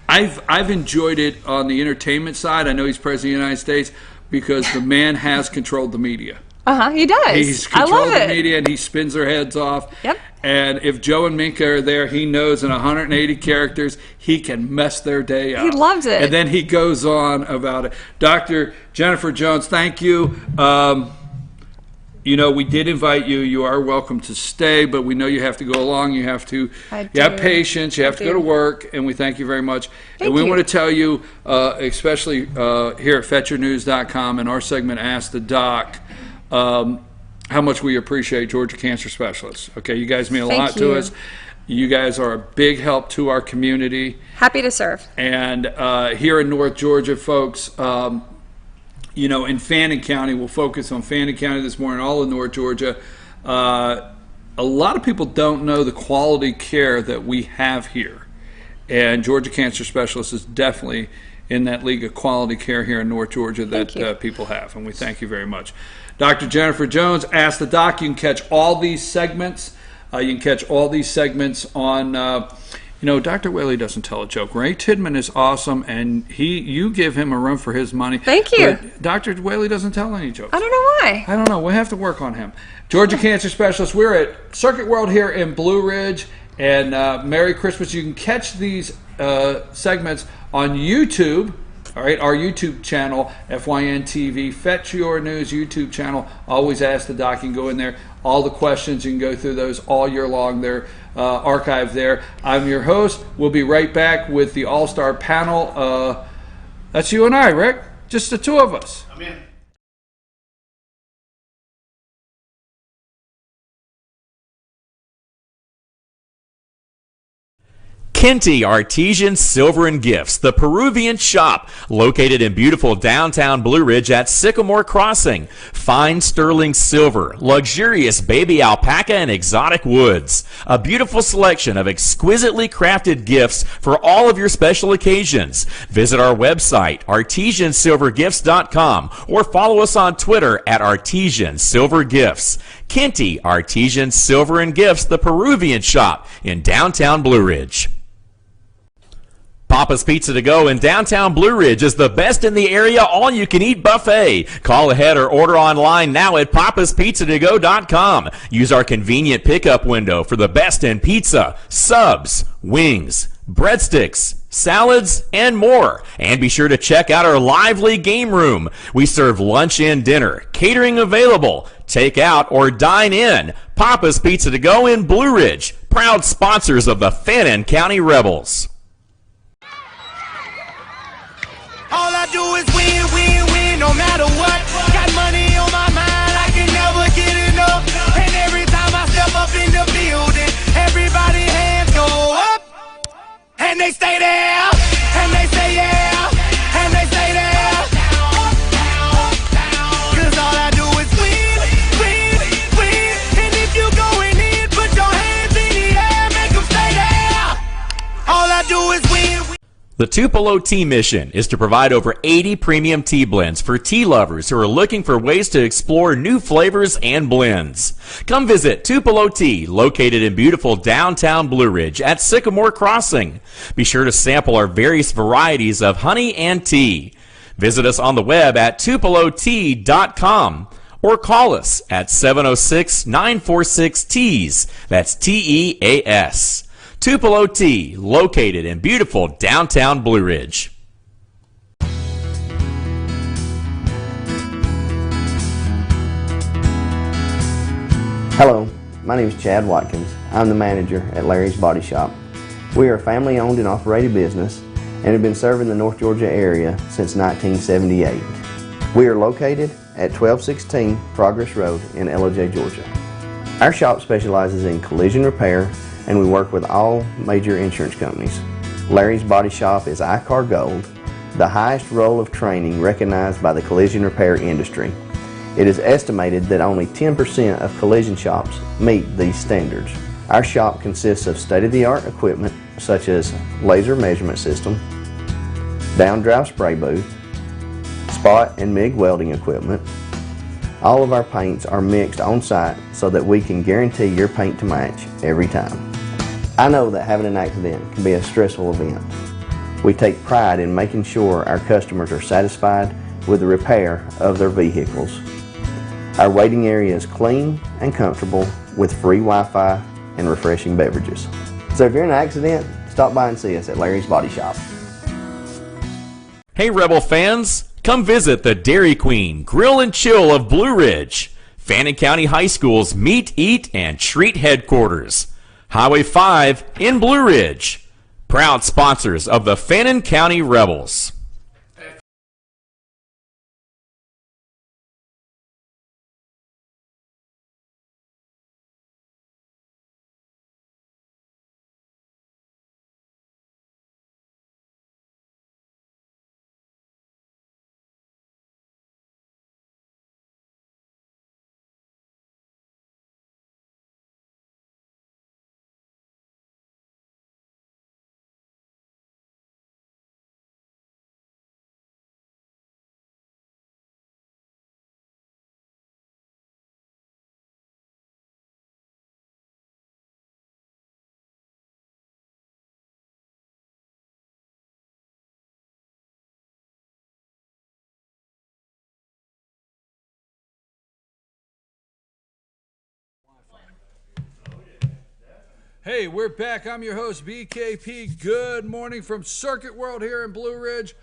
I've enjoyed it on the entertainment side. I know he's president of the United States because the man has controlled the media. he does. He's I controlled love the it. media and he spins their heads off. Yep. And if Joe and Minka are there, he knows in 180 characters he can mess their day up. He loves it. And then he goes on about it. Dr. Jennifer Jones, thank you. You know, we did invite you. You are welcome to stay, but we know you have to go along. You have to I you have do. patience. You have I to go do. to work, and we thank you very much. Thank and we you. want to tell you, especially here at FetcherNews.com and our segment Ask the Doc, how much we appreciate Georgia Cancer Specialists. Okay, you guys mean a Thank lot to you. us. You guys are a big help to our community. Happy to serve. And here in North Georgia, folks, you know, in Fannin County, we'll focus on Fannin County this morning, all of North Georgia. a lot of people don't know the quality care that we have here. And Georgia Cancer Specialists is definitely in that league of quality care here in North Georgia that people have. And we thank you very much. Dr. Jennifer Jones, Ask the Doc. You can catch all these segments. You can catch all these segments on, Dr. Whaley doesn't tell a joke. Ray Tidman is awesome, and you give him a run for his money. Thank you. But Dr. Whaley doesn't tell any jokes. I don't know why. I don't know. We'll have to work on him. Georgia Cancer Specialist. We're at Circuit World here in Blue Ridge. And Merry Christmas. You can catch these segments on YouTube. All right, our YouTube channel, FYN TV, Fetch Your News YouTube channel. Always Ask the Doc. You can go in there. All the questions, you can go through those all year long. They're archived there. I'm your host. We'll be right back with the All-Star panel. That's you and I, Rick. Just the two of us. I'm in. Kenty Artesian Silver and Gifts, the Peruvian shop, located in beautiful downtown Blue Ridge at Sycamore Crossing. Fine sterling silver, luxurious baby alpaca and exotic woods. A beautiful selection of exquisitely crafted gifts for all of your special occasions. Visit our website, artesiansilvergifts.com, or follow us on Twitter at Artesian Silver Gifts. Kenty Artesian Silver and Gifts, the Peruvian shop in downtown Blue Ridge. Papa's Pizza to Go in downtown Blue Ridge is the best in the area all-you-can-eat buffet. Call ahead or order online now at papaspizzatogo.com. Use our convenient pickup window for the best in pizza, subs, wings, breadsticks, salads, and more. And be sure to check out our lively game room. We serve lunch and dinner, catering available, take out or dine in. Papa's Pizza to Go in Blue Ridge, proud sponsors of the Fannin County Rebels. All I do is win, win, win, no matter what. Got money on my mind, I can never get enough. And every time I step up in the building, everybody hands go up. And they stay there, and they say yeah, and they say there. Cause all I do is win, win, win. And if you going in, put your hands in the air, make them stay there. All I do is win, win. The Tupelo Tea mission is to provide over 80 premium tea blends for tea lovers who are looking for ways to explore new flavors and blends. Come visit Tupelo Tea, located in beautiful downtown Blue Ridge at Sycamore Crossing. Be sure to sample our various varieties of honey and tea. Visit us on the web at tupelotea.com or call us at 706-946-TEAS. That's TEAS. Tupelo Tea, located in beautiful downtown Blue Ridge. Hello, my name is Chad Watkins. I'm the manager at Larry's Body Shop. We are a family-owned and operated business and have been serving the North Georgia area since 1978. We are located at 1216 Progress Road in Ellijay, Georgia. Our shop specializes in collision repair, and we work with all major insurance companies. Larry's Body Shop is ICAR Gold, the highest role of training recognized by the collision repair industry. It is estimated that only 10% of collision shops meet these standards. Our shop consists of state-of-the-art equipment such as laser measurement system, down-drive spray booth, spot and MIG welding equipment. All of our paints are mixed on site so that we can guarantee your paint to match every time. I know that having an accident can be a stressful event. We take pride in making sure our customers are satisfied with the repair of their vehicles. Our waiting area is clean and comfortable with free Wi-Fi and refreshing beverages. So if you're in an accident, stop by and see us at Larry's Body Shop. Hey Rebel fans, come visit the Dairy Queen Grill and Chill of Blue Ridge, Fannin County High School's Meet, Eat, and Treat headquarters. Highway 5 in Blue Ridge. Proud sponsors of the Fannin County Rebels. Hey, we're back. I'm your host, BKP. Good morning from Circuit World here in Blue Ridge.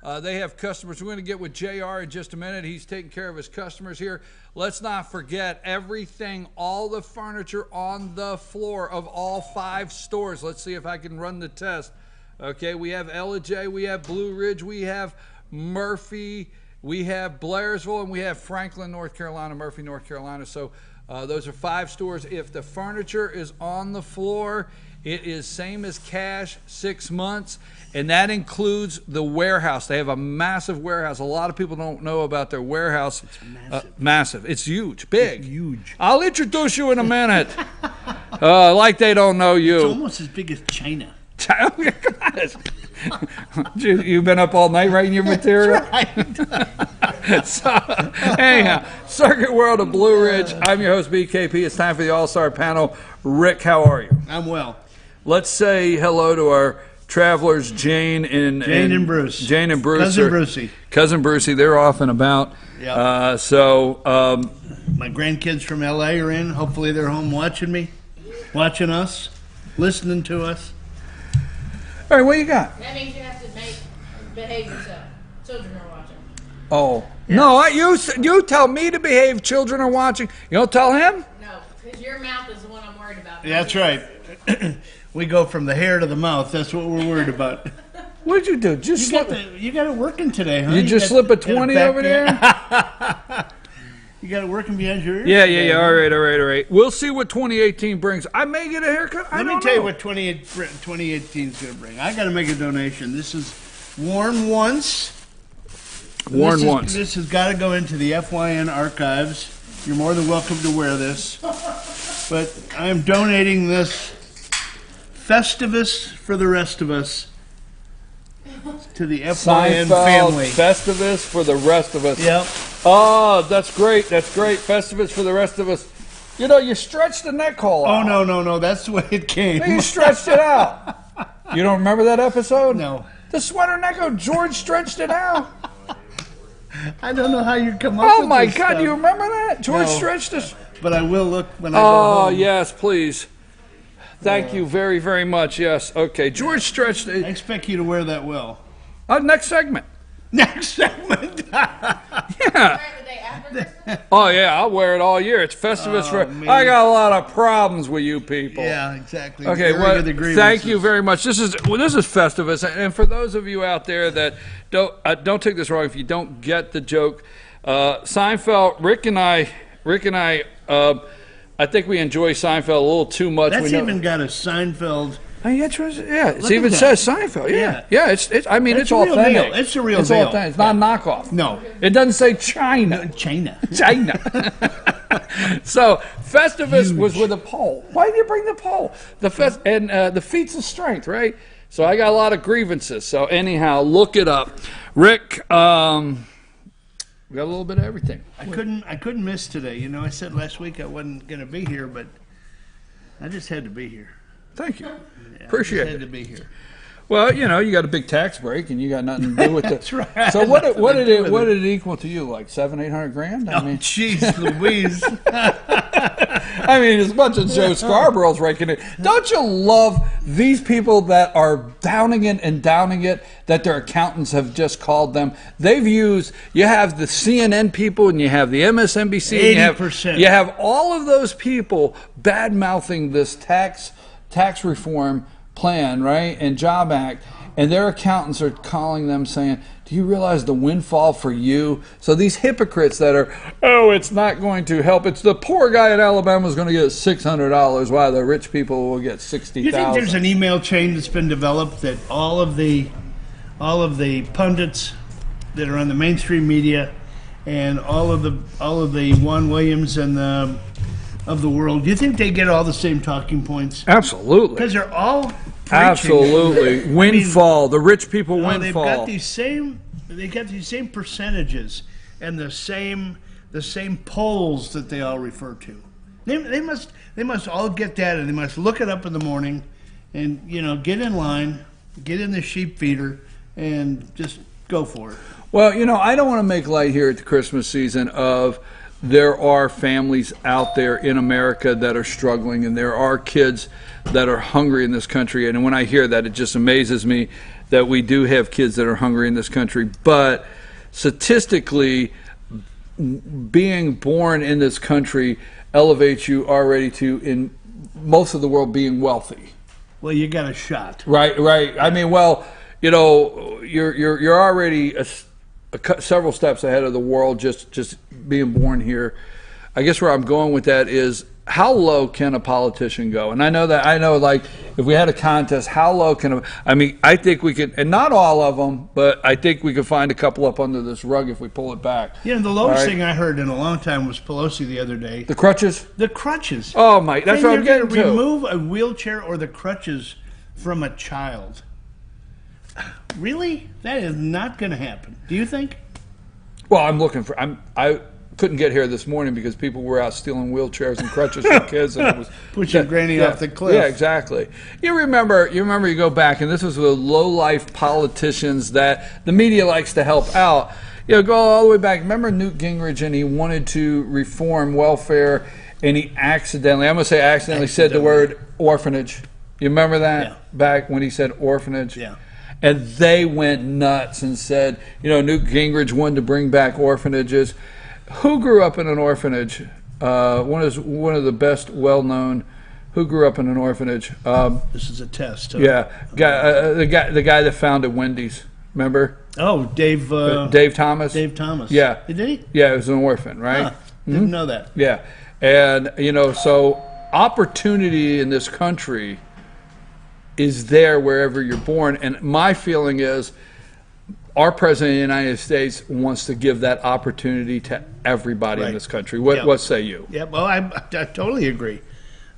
They have customers. We're going to get with JR in just a minute. He's taking care of his customers here. Let's not forget everything, all the furniture on the floor of all 5 stores. Let's see if I can run the test. Okay, we have Ellijay, we have Blue Ridge, we have Murphy, we have Blairsville, and we have Franklin, North Carolina, Murphy, North Carolina. So those are 5 stores. If the furniture is on the floor, it is same as cash, 6 months, and that includes the warehouse. They have a massive warehouse. A lot of people don't know about their warehouse. It's massive. Massive. It's huge, big. It's huge. I'll introduce you in a minute. Like they don't know you. It's almost as big as China. Oh my gosh. You've been up all night writing your material? So, anyhow, Circuit World of Blue Ridge. I'm your host, BKP. It's time for the All-Star Panel. Rick, how are you? I'm well. Let's say hello to our travelers, Jane and Bruce. Jane and Bruce. Cousin Brucey. Cousin Brucey. They're off and about. Yep. My grandkids from L.A. are in. Hopefully they're home watching me, watching us, listening to us. All right, what you got? That means you have to behave yourself. Children are watching. Oh. Yeah. No, you tell me to behave. Children are watching. You don't tell him? No, because your mouth is the one I'm worried about. That's right. We go from the hair to the mouth. That's what we're worried about. What'd you do? You got it working today, huh? You just slip a 20 over there? You got it working behind your ear? Yeah. All right. We'll see what 2018 brings. I may get a haircut. Let me tell you what 2018 is going to bring. I got to make a donation. This is worn once. This has got to go into the FYN archives. You're more than welcome to wear this. But I'm donating this Festivus for the rest of us to the FYN family. Festivus for the rest of us. Yep. Oh, that's great. Festivus for the rest of us. You know, you stretched the neck hole out. Oh, no. That's the way it came. You stretched it out. You don't remember that episode? No. The sweater neck of George stretched it out. I don't know how you come up with this. Oh, my God. Do you remember that? George stretched us. But I will look when I go home. Oh, yes, please. Thank you very, very much. Yes. Okay. George stretched it. I expect you to wear that well. Next segment. Next segment. Yeah. Oh, yeah. I'll wear it all year. It's Festivus for. Man. I got a lot of problems with you people. Yeah, exactly. Okay. Thank you very much. This is Festivus, and for those of you out there that don't take this wrong, if you don't get the joke, Seinfeld. Rick and I. I think we enjoy Seinfeld a little too much. That's even got a Seinfeld. Yeah, it even says Seinfeld. Yeah. It's. I mean, it's authentic. Deal. It's a real deal. It's not a knockoff. No, it doesn't say China. China. So Festivus was with a pole. Why did you bring the pole? The feats of strength, right? So I got a lot of grievances. So anyhow, look it up, Rick. We got a little bit of everything. I couldn't miss today. You know, I said last week I wasn't going to be here, but I just had to be here. Thank you. Yeah, Appreciate it. Had to be here. Well, you know, you got a big tax break, and you got nothing to do with it. That's right. So what did it equal to you? Like $700-800 grand? I mean, jeez, Louise. I mean, as much as Joe Scarborough's raking it. Don't you love these people that are downing it, that their accountants have just called them? You have the CNN people, and you have the MSNBC. 80%. You have all of those people bad-mouthing this tax reform plan, right, and Job Act, and their accountants are calling them saying, do you realize the windfall for you? So these hypocrites that are, it's not going to help. It's the poor guy in Alabama is going to get $600 while the rich people will get $60,000. You think there's an email chain that's been developed that all of the pundits that are on the mainstream media and all of the Juan Williams and of the world, do you think they get all the same talking points? Absolutely. Because they're all preaching. Absolutely. Windfall. The rich people windfall. They've got these same percentages and the same polls that they all refer to. They must all get that, and they must look it up in the morning and, you know, get in line, get in the sheep feeder, and just go for it. Well, you know, I don't want to make light here at the Christmas season of there are families out there in America that are struggling, and there are kids that are hungry in this country. And when I hear that, it just amazes me that we do have kids that are hungry in this country. But statistically, being born in this country elevates you already to, in most of the world, being wealthy. Well, you got a shot. Right. I mean, well, you know, you're already several steps ahead of the world just being born here. I guess where I'm going with that is, how low can a politician go? And I know like, if we had a contest, how low can I think we could, and not all of them, but I think we could find a couple up under this rug if we pull it back. You know, the lowest thing I heard in a long time was Pelosi the other day. The crutches? The crutches. Oh, my, that's what I'm getting to. Remove a wheelchair or the crutches from a child. Really? That is not going to happen. Do you think? Well, I couldn't get here this morning because people were out stealing wheelchairs and crutches for kids, and it was pushing Granny off the cliff. Yeah, exactly. You remember you go back, and this was the low-life politicians that the media likes to help out. You know, go all the way back. Remember Newt Gingrich, and he wanted to reform welfare, and he accidentally said the word orphanage. You remember that? Yeah. Back when he said orphanage? Yeah. And they went nuts and said, you know, Newt Gingrich wanted to bring back orphanages. Who grew up in an orphanage? One of the best well-known. Who grew up in an orphanage? This is a test. Yeah, the guy that founded Wendy's. Remember? Oh, Dave Thomas. Dave Thomas. Yeah. Did he? Yeah, he was an orphan, right? Huh. Didn't know that. Yeah, and you know, so opportunity in this country is there wherever you're born, and my feeling is our president of the United States wants to give that opportunity to everybody in this country. What say you? Yeah, well, I totally agree.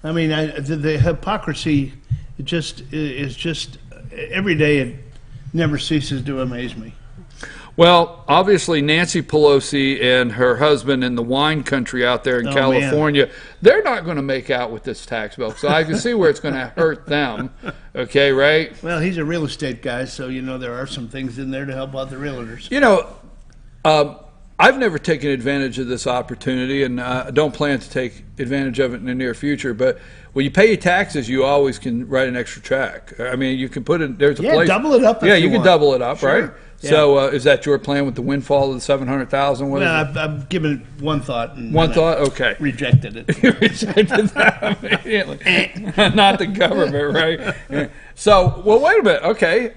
I mean, the hypocrisy is just every day. It never ceases to amaze me. Well, obviously, Nancy Pelosi and her husband in the wine country out there in California, they're not going to make out with this tax bill. So I can see where it's going to hurt them. Okay, right? Well, he's a real estate guy, so, you know, there are some things in there to help out the realtors. You know, I've never taken advantage of this opportunity, and don't plan to take advantage of it in the near future. But when you pay your taxes, you always can write an extra check. I mean, you can put it, there's a place. Double it up if you can want. double it up, Sure. right? Yeah. So is that your plan with the windfall of the $700,000? Well, I've given it one thought. And Okay. Rejected it. You rejected that immediately. Not the government, right? So, well, wait a minute.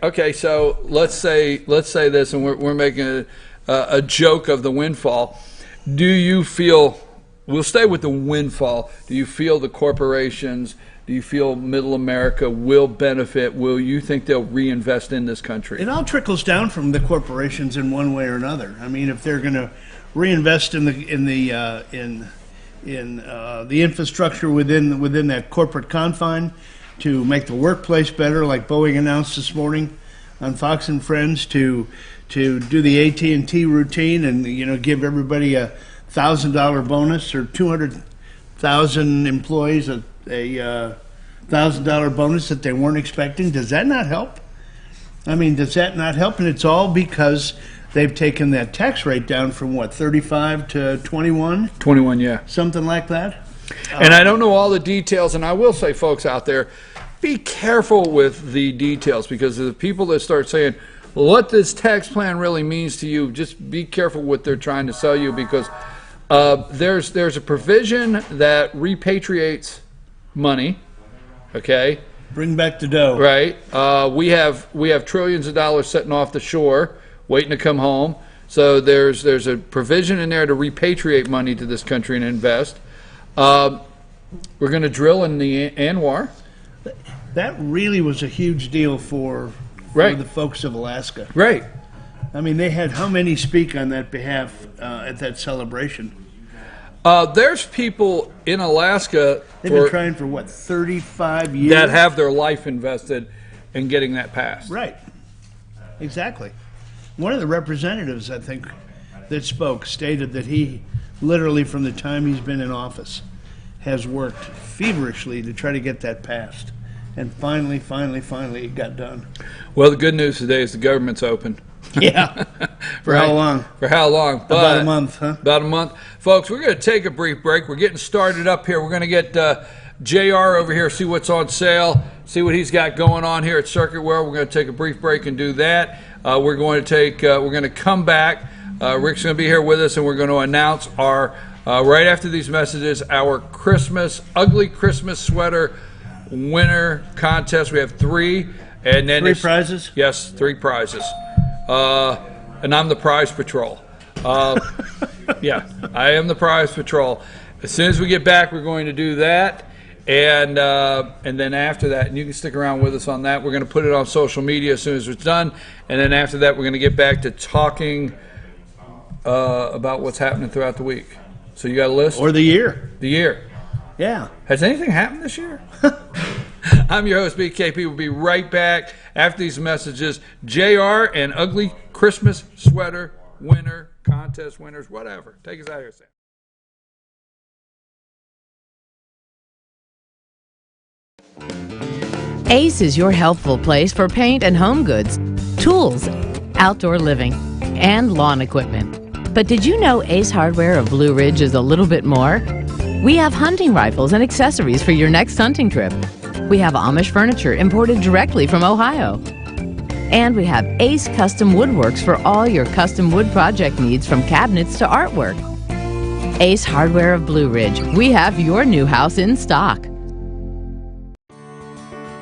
Okay. So let's say this, and we're making a joke of the windfall. Do you feel? We'll stay with the windfall. Do you feel the corporations? Do you feel middle America will benefit? Will you think they'll reinvest in this country? It all trickles down from the corporations in one way or another. I mean, if they're going to reinvest in the infrastructure within that corporate confine to make the workplace better, like Boeing announced this morning on Fox and Friends, to do the AT&T routine and, you know, give everybody a $1,000 bonus, or 200,000 employees a $1,000 bonus that they weren't expecting. Does that not help? I mean, does that not help? And it's all because they've taken that tax rate down from what, 35 to 21? 21, yeah. Something like that. And I don't know all the details, and I will say, folks out there, be careful with the details, because the people that start saying, well, what this tax plan really means to you, just be careful what they're trying to sell you, because there's a provision that repatriates money, okay? Bring back the dough. Right. We have trillions of dollars sitting off the shore waiting to come home. So there's a provision in there to repatriate money to this country and invest. We're going to drill in the ANWR. That really was a huge deal for the folks of Alaska. Right. I mean, they had how many speak on that behalf at that celebration? There's people in Alaska They've been trying for, what, 35 years? That have their life invested in getting that passed. Right. Exactly. One of the representatives, I think, that spoke stated that he literally, from the time he's been in office, has worked feverishly to try to get that passed. And finally, it got done. Well, the good news today is the government's open. Yeah. For how long? For how long? About a month, huh? About a month. Folks, we're going to take a brief break. We're getting started up here. We're going to get JR over here, see what's on sale, see what he's got going on here at Circuit World. We're going to take a brief break and do that. We're going to come back. Rick's going to be here with us, and we're going to announce our, right after these messages, our ugly Christmas sweater winner contest. We have 3. And then 3 prizes? Yes, 3 prizes. And I'm the prize patrol. Yeah, I am the prize patrol. As soon as we get back, we're going to do that. And then after that, and you can stick around with us on that, we're going to put it on social media as soon as it's done. And then after that, we're going to get back to talking about what's happening throughout the week. So you got a list? Or the year. The year. Yeah. Has anything happened this year? I'm your host, BKP. We'll be right back after these messages. JR and ugly Christmas sweater winner, contest winners, whatever. Take us out of here, Sam. Ace is your helpful place for paint and home goods, tools, outdoor living, and lawn equipment. But did you know Ace Hardware of Blue Ridge is a little bit more? We have hunting rifles and accessories for your next hunting trip. We have Amish furniture imported directly from Ohio. And we have Ace Custom Woodworks for all your custom wood project needs, from cabinets to artwork. Ace Hardware of Blue Ridge. We have your new house in stock.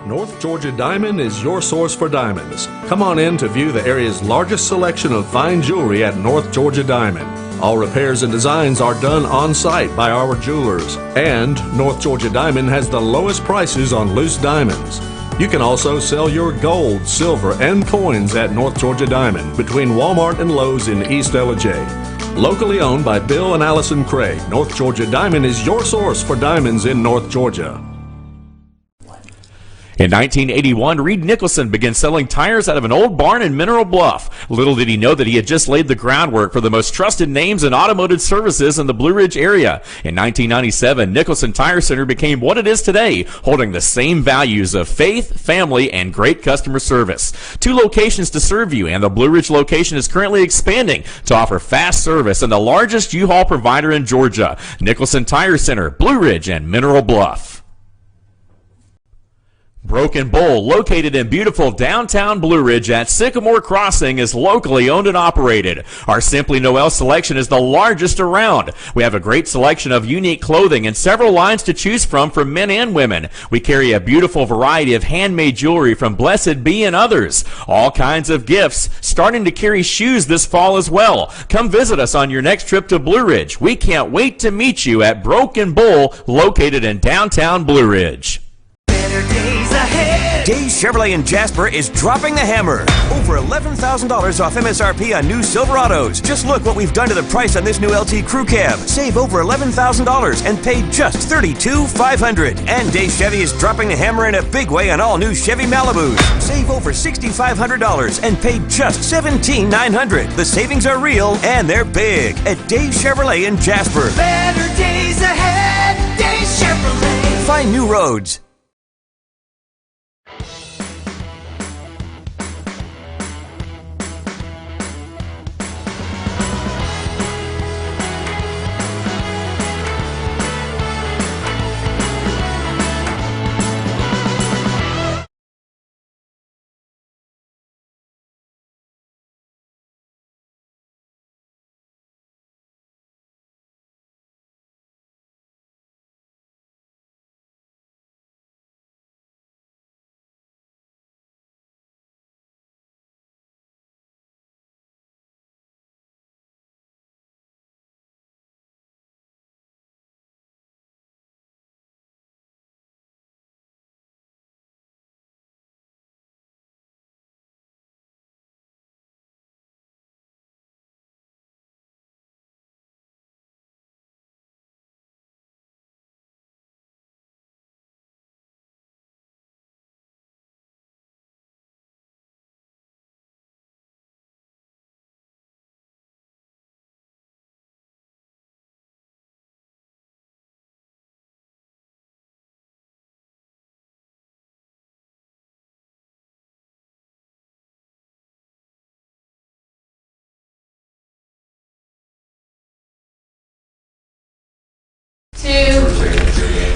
North Georgia Diamond is your source for diamonds. Come on in to view the area's largest selection of fine jewelry at North Georgia Diamond. All repairs and designs are done on site by our jewelers. And North Georgia Diamond has the lowest prices on loose diamonds. You can also sell your gold, silver, and coins at North Georgia Diamond between Walmart and Lowe's in East Ellijay. Locally owned by Bill and Allison Craig, North Georgia Diamond is your source for diamonds in North Georgia. In 1981, Reed Nicholson began selling tires out of an old barn in Mineral Bluff. Little did he know that he had just laid the groundwork for the most trusted names in automotive services in the Blue Ridge area. In 1997, Nicholson Tire Center became what it is today, holding the same values of faith, family, and great customer service. 2 locations to serve you, and the Blue Ridge location is currently expanding to offer fast service and the largest U-Haul provider in Georgia. Nicholson Tire Center, Blue Ridge, and Mineral Bluff. Broken Bull, located in beautiful downtown Blue Ridge at Sycamore Crossing, is locally owned and operated. Our Simply Noel selection is the largest around. We have a great selection of unique clothing and several lines to choose from for men and women. We carry a beautiful variety of handmade jewelry from Blessed Be and others. All kinds of gifts, starting to carry shoes this fall as well. Come visit us on your next trip to Blue Ridge. We can't wait to meet you at Broken Bull, located in downtown Blue Ridge. Days ahead. Days Chevrolet in Jasper is dropping the hammer. Over $11,000 off MSRP on new Silverados. Just look what we've done to the price on this new LT Crew Cab. Save over $11,000 and pay just $32,500. And Days Chevy is dropping the hammer in a big way on all new Chevy Malibus. Save over $6,500 and pay just $17,900. The savings are real and they're big at Days Chevrolet in Jasper. Better days ahead. Days Chevrolet. Find new roads.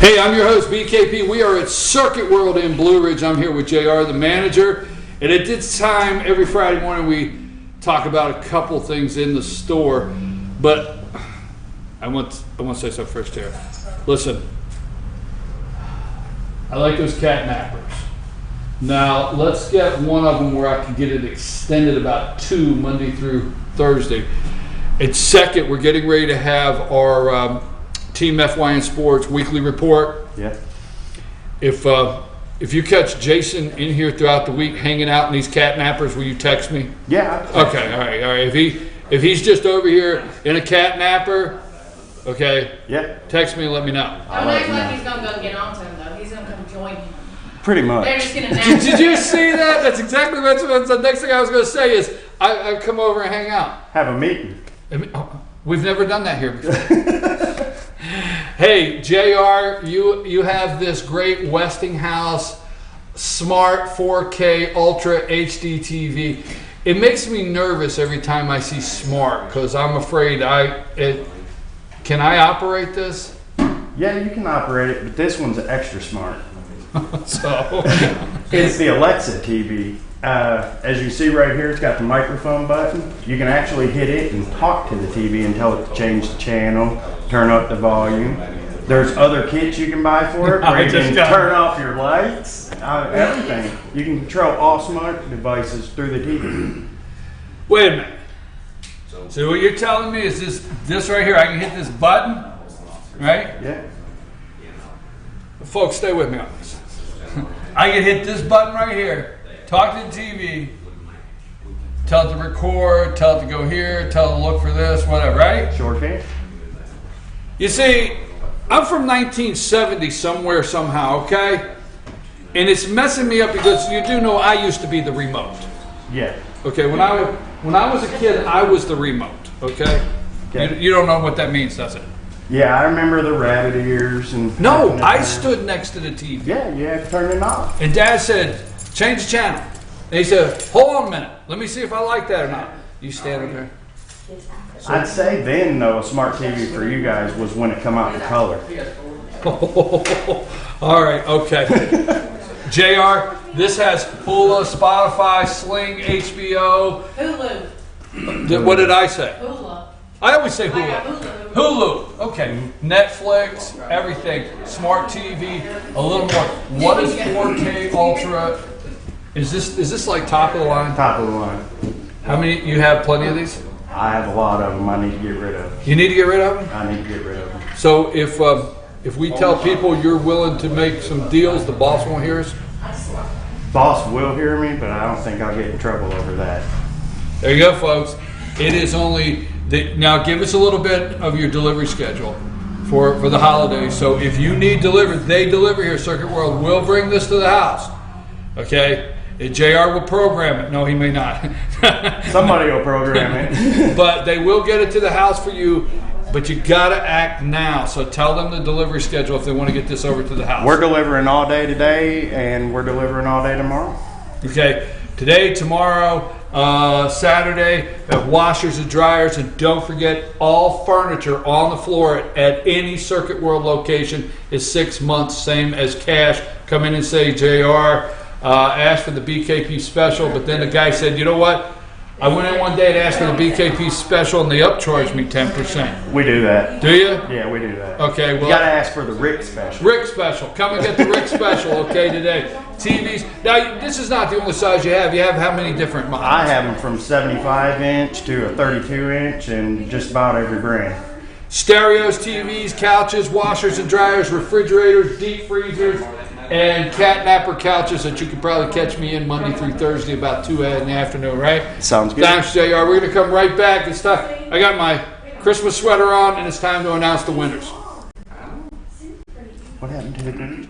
Hey, I'm your host, BKP. We are at Circuit World in Blue Ridge. I'm here with JR, the manager. And at this time, every Friday morning, we talk about a couple things in the store. But I want to say something first here. Listen, I like those cat nappers. Now, let's get one of them where I can get it extended about 2 Monday through Thursday. At second, we're getting ready to have our Team FYN Sports weekly report. Yeah. If you catch Jason in here throughout the week hanging out in these cat nappers, will you text me? Yeah. Okay, all right. If he's just over here in a cat napper, okay. Yeah. Text me and let me know. Don't act like he's gonna go get on to him though. He's gonna come join him. Pretty much. They're just gonna nap. Did you see that? That's exactly what the next thing I was going to say is I come over and hang out. Have a meeting. We've never done that here before. Hey, JR, you have this great Westinghouse Smart 4K Ultra HD TV. It makes me nervous every time I see smart because I'm afraid can I operate this? Yeah, you can operate it, but this one's extra smart. So It's the Alexa TV. As you see right here, it's got the microphone button. You can actually hit it and talk to the TV and tell it to change the channel, turn up the volume. There's other kits you can buy for it where you can turn off your lights, everything. You can control all smart devices through the TV. wait a minute. So what you're telling me is this right here, I can hit this button, right? Yeah. Folks, stay with me on this. I can hit this button right here, talk to the TV, tell it to record, tell it to go here, tell it to look for this, whatever, right? Sure can. You see, I'm from 1970 somewhere, somehow, okay? And it's messing me up because you do know I used to be the remote. Yeah. Okay, when I was a kid, I was the remote, okay? Okay. You don't know what that means, does it? Yeah, I remember the rabbit ears and. No, I stood next to the TV. Yeah, you have to turn it off. And Dad said, change the channel. And he said, hold on a minute. Let me see if I like that or not. You stand up there. I'd say then, though, a smart TV for you guys was when it come out in color. All right, okay. JR, this has Hulu, Spotify, Sling, HBO. Hulu. What did I say? Hulu. I always say I got Hulu. Hulu. Hulu. Okay. Netflix, everything. Smart TV, a little more. What is 4K Ultra? Is this like top of the line? Top of the line. How many? You have plenty of these? I have a lot of them I need to get rid of. You need to get rid of them? I need to get rid of them. So if we tell people you're willing to make some deals, the boss won't hear us? Boss will hear me, but I don't think I'll get in trouble over that. There you go, folks. It is only now. Give us a little bit of your delivery schedule for the holidays. So if you need delivered, they deliver here. Circuit World will bring this to the house. Okay, JR will program it. No, he may not. Somebody will program it. But they will get it to the house for you. But you gotta act now. So tell them the delivery schedule if they want to get this over to the house. We're delivering all day today, and we're delivering all day tomorrow. Okay, today, tomorrow, Saturday, at washers and dryers, and don't forget all furniture on the floor at any Circuit World location is 6 months, same as cash. Come in and say, JR, ask for the BKP special, but then the guy said, you know what? I went in one day to ask for the BKP special, and they upcharged me 10%. We do that. Do you? Yeah, we do that. Okay, well, you gotta ask for the Rick special. Rick special. Come and get the Rick special, okay, today. TVs. Now, this is not the only size you have. You have how many different models? I have them from 75 inch to a 32 inch and just about every brand. Stereos, TVs, couches, washers and dryers, refrigerators, deep freezers, and cat napper couches that you could probably catch me in Monday through Thursday about 2 in the afternoon, right? Sounds good. Thanks, JR. We're going to come right back. It's time. I got my Christmas sweater on, and it's time to announce the winners. What happened to the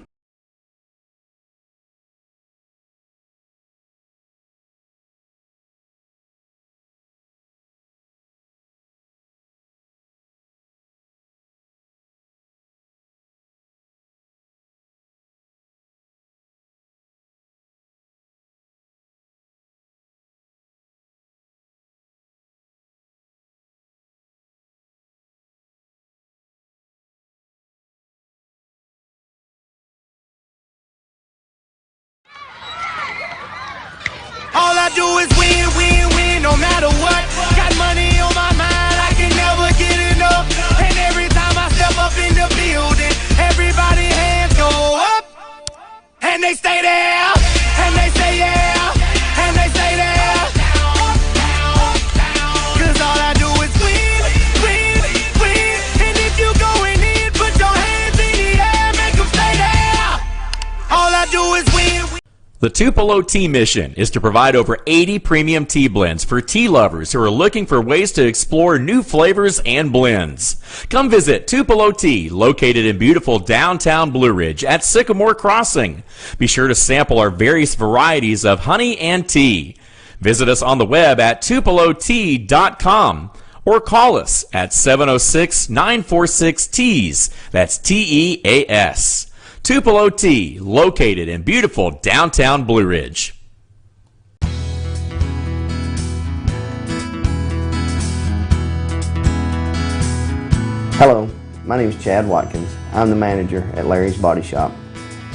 I do is win, win, win, no matter what. Got money on my mind, I can never get enough. And every time I step up in the building, everybody hands go up. And they stay there, and they say yeah, and they say there. Cause all I do is win, win, win. And if you going in, put your hands in the air, make them stay there. All I do is win, win. The Tupelo Tea mission is to provide over 80 premium tea blends for tea lovers who are looking for ways to explore new flavors and blends. Come visit Tupelo Tea, located in beautiful downtown Blue Ridge at Sycamore Crossing. Be sure to sample our various varieties of honey and tea. Visit us on the web at tupelotea.com or call us at 706-946-TEAS. That's TEAS. Tupelo Tea, located in beautiful downtown Blue Ridge. Hello, my name is Chad Watkins. I'm the manager at Larry's Body Shop.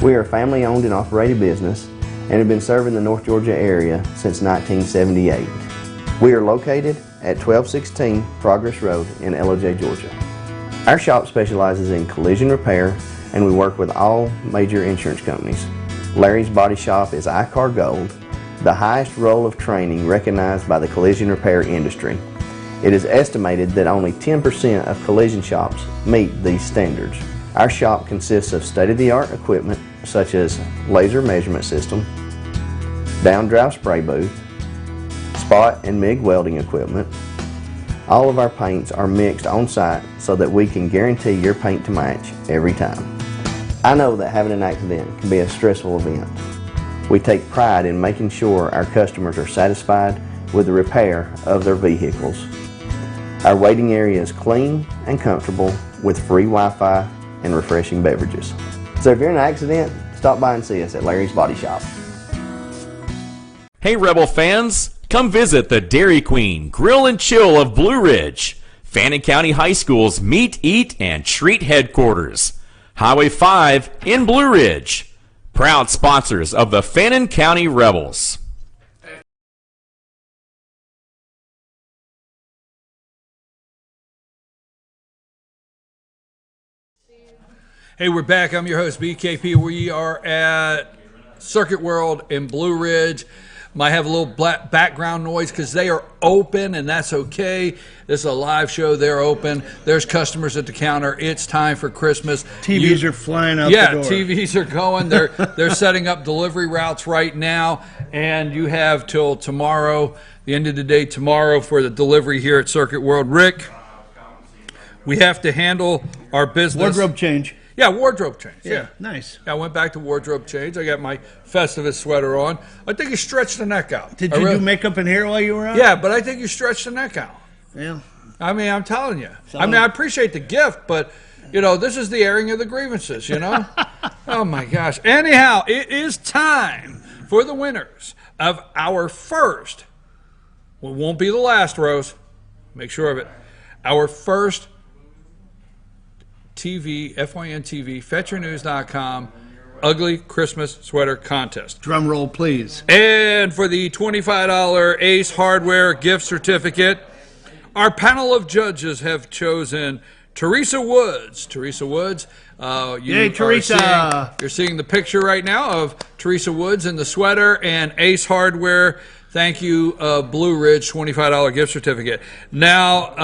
We are a family-owned and operated business and have been serving the North Georgia area since 1978. We are located at 1216 Progress Road in LOJ, Georgia. Our shop specializes in collision repair, and we work with all major insurance companies. Larry's Body Shop is ICAR Gold, the highest role of training recognized by the collision repair industry. It is estimated that only 10% of collision shops meet these standards. Our shop consists of state-of-the-art equipment such as laser measurement system, down-drive spray booth, spot and MIG welding equipment. All of our paints are mixed on site so that we can guarantee your paint to match every time. I know that having an accident can be a stressful event. We take pride in making sure our customers are satisfied with the repair of their vehicles. Our waiting area is clean and comfortable with free Wi-Fi and refreshing beverages. So if you're in an accident, stop by and see us at Larry's Body Shop. Hey Rebel fans, come visit the Dairy Queen Grill and Chill of Blue Ridge, Fannin County High School's Meet, Eat, and Treat headquarters. Highway 5 in Blue Ridge. Proud sponsors of the Fannin County Rebels. Hey, we're back. I'm your host, BKP. We are at Circuit World in Blue Ridge. Might have a little background noise because they are open, and that's okay. This is a live show. They're open. There's customers at the counter. It's time for Christmas. TVs are flying out the door. Yeah, TVs are going. They're setting up delivery routes right now, and you have till tomorrow, the end of the day tomorrow, for the delivery here at Circuit World. Rick, we have to handle our business. Wardrobe change. Yeah, wardrobe change. Yeah. Nice. Yeah, I went back to wardrobe change. I got my Festivus sweater on. I think you stretched the neck out. Did you do makeup and hair while you were out? Yeah, but I think you stretched the neck out. Yeah. I mean, I'm telling you. I mean, I appreciate the gift, but, you know, this is the airing of the grievances, you know? Oh, my gosh. Anyhow, it is time for the winners of our first, well, it won't be the last, Rose. Make sure of it. Our first TV, FYN TV, FetchYourNews.com, Ugly Christmas Sweater Contest. Drum roll, please. And for the $25 Ace Hardware gift certificate, our panel of judges have chosen Teresa Woods. Teresa Woods, Yay, Teresa! You're seeing the picture right now of Teresa Woods in the sweater, and Ace Hardware. Thank you, Blue Ridge, $25 gift certificate. Now,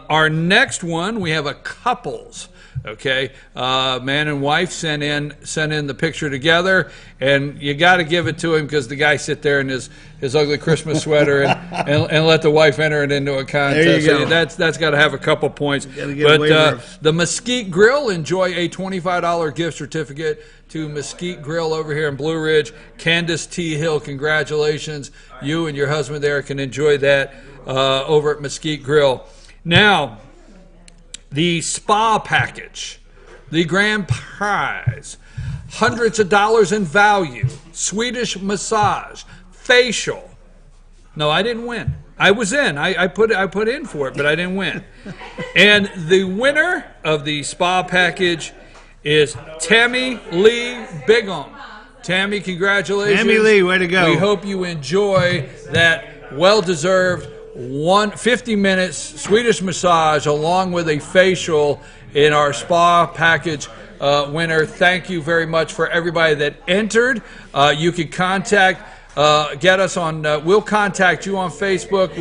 our next one, we have a couples. Okay, man and wife sent in the picture together, and you got to give it to him because the guy sit there in his ugly Christmas sweater and let the wife enter it into a contest. There you go. So that's got to have a couple points. But the Mesquite Grill, enjoy a $25 gift certificate to Mesquite Grill over here in Blue Ridge. Candace T. Hill, congratulations. You and your husband there can enjoy that over at Mesquite Grill. Now, the spa package, the grand prize, hundreds of dollars in value, Swedish massage, facial. No, I didn't win. I was in. I put in for it, but I didn't win. And the winner of the spa package is Tammy Lee Bigum. Tammy, congratulations. Tammy Lee, way to go. We hope you enjoy that well-deserved 50 minutes Swedish massage along with a facial in our spa package winner. Thank you very much for everybody that entered. You can get us on. We'll contact you on Facebook.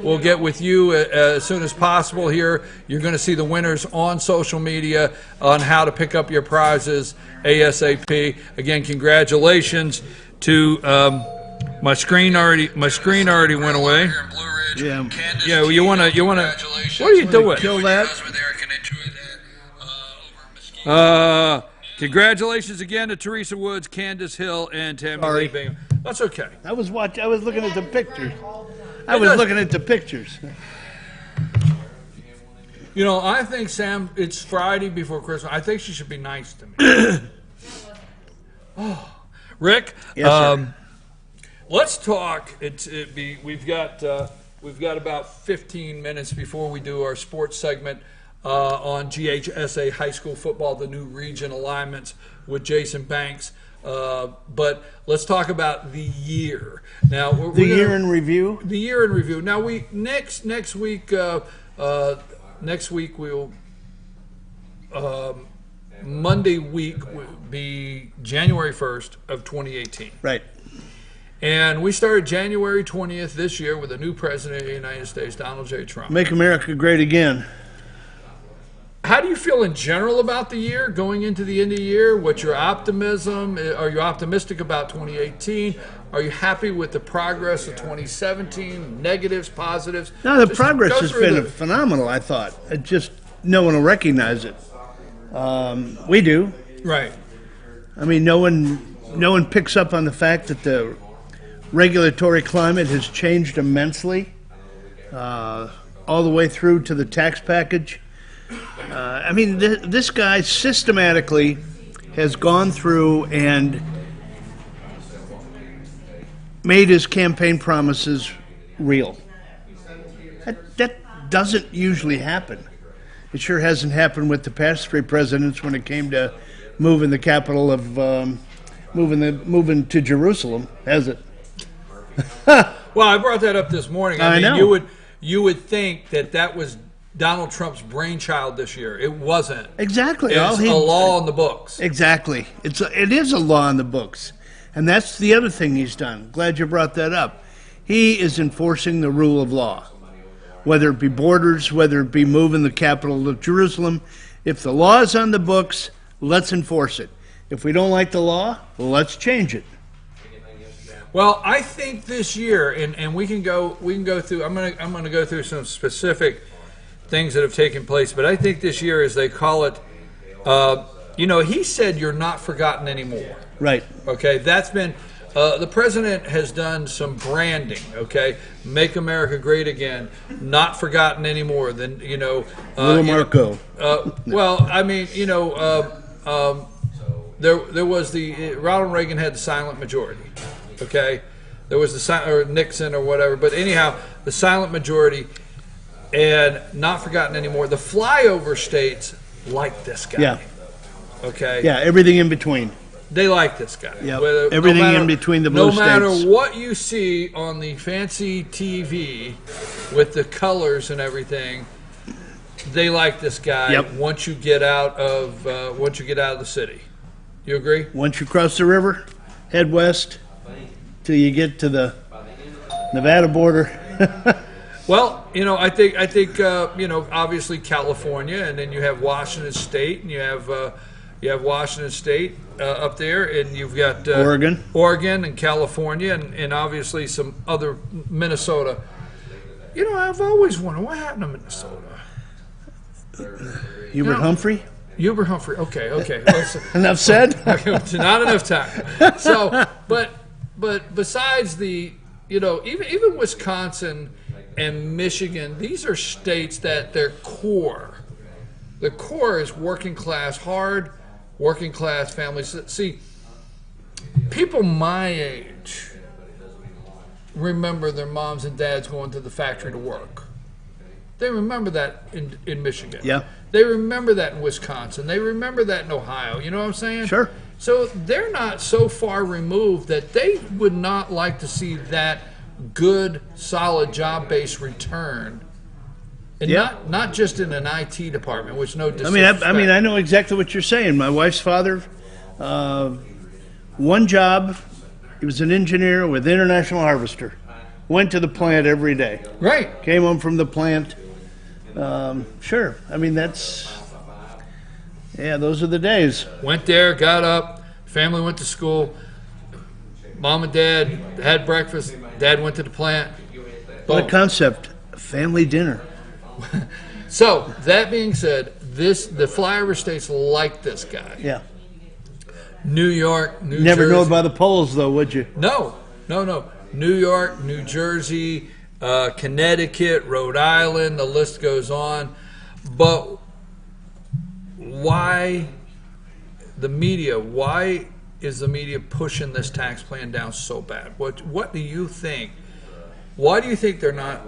We'll get with you as soon as possible. Here, you're going to see the winners on social media on how to pick up your prizes ASAP. Again, congratulations to my screen already went away. Yeah. Yeah. You wanna. What are you doing? Kill that. Congratulations again to Teresa Woods, Candace Hill, and Tammy Lee Bingham. That's okay. I was looking at the pictures. Looking at the pictures. You know, I think, Sam, it's Friday before Christmas. I think she should be nice to me. Rick, Yes, sir. let's talk. We've got about 15 minutes before we do our sports segment on GHSA High School Football, the new region alignments with Jason Banks. But let's talk about the year. Now, The year in review. The year in review. Now, next week we'll Monday week will be January 1st of 2018. Right. And we started January 20th this year with a new president of the United States, Donald J. Trump. Make America great again. How do you feel in general about the year, going into the end of the year? What's your optimism? Are you optimistic about 2018? Are you happy with the progress of 2017? Negatives, positives? No, the Just progress go has through been phenomenal, I thought. It just, no one will recognize it. We do. Right. I mean, no one picks up on the fact that the regulatory climate has changed immensely, all the way through to the tax package. I mean, this guy systematically has gone through and made his campaign promises real. That doesn't usually happen. It sure hasn't happened with the past three presidents when it came to moving the capital of moving to Jerusalem, has it? Well, I brought that up this morning. I mean, know. You would think that was Donald Trump's brainchild this year. It wasn't. Exactly. It's a law on the books. Exactly. It is a law on the books. And that's the other thing he's done. Glad you brought that up. He is enforcing the rule of law. Whether it be borders, whether it be moving the capital to Jerusalem. If the law is on the books, let's enforce it. If we don't like the law, let's change it. Well, I think this year, and we can go through. I'm gonna go through some specific things that have taken place, but I think this year, as they call it, he said you're not forgotten anymore. Right. Okay, that's been. The president has done some branding. Okay, make America great again, not forgotten anymore. Then Little Marco. Well, I mean, there was Ronald Reagan had the silent majority. Okay, there was or Nixon or whatever, but anyhow, the silent majority, and not forgotten anymore. The flyover states like this guy. Yeah. Okay. Yeah, everything in between. They like this guy. Yeah. Everything in between the blue states. No matter states. what you see on the fancy TV with the colors and everything, they like this guy. Yep. Once you get out of the city. You agree? Once you cross the river, head west till you get to the Nevada border. Well, I think obviously California, and then you have Washington State, and you have Washington State up there, and you've got Oregon and California, and obviously some other Minnesota. I've always wondered what happened to Minnesota. Hubert Humphrey. Hubert Humphrey. Okay. Enough said. Not enough time. So, but besides the, even Wisconsin and Michigan, these are states that their core is working class, hard working class families. See, people my age remember their moms and dads going to the factory to work. They remember that in Michigan. Yeah. They remember that in Wisconsin. They remember that in Ohio. You know what I'm saying? Sure. So they're not so far removed that they would not like to see that good, solid job-based return. And not just in an IT department, which no disrespect. I know exactly what you're saying. My wife's father, one job, he was an engineer with International Harvester. Went to the plant every day. Right. Came home from the plant. Sure. I mean, those are the days. Went there, got up, family went to school, mom and dad had breakfast, dad went to the plant. What a concept. Family dinner. So, that being said, the flyover states like this guy. Yeah. New York, New Jersey. Never know by the polls, though, would you? No. New York, New Jersey, Connecticut, Rhode Island, the list goes on. But why the media? Why is the media pushing this tax plan down so bad? What do you think? Why do you think they're not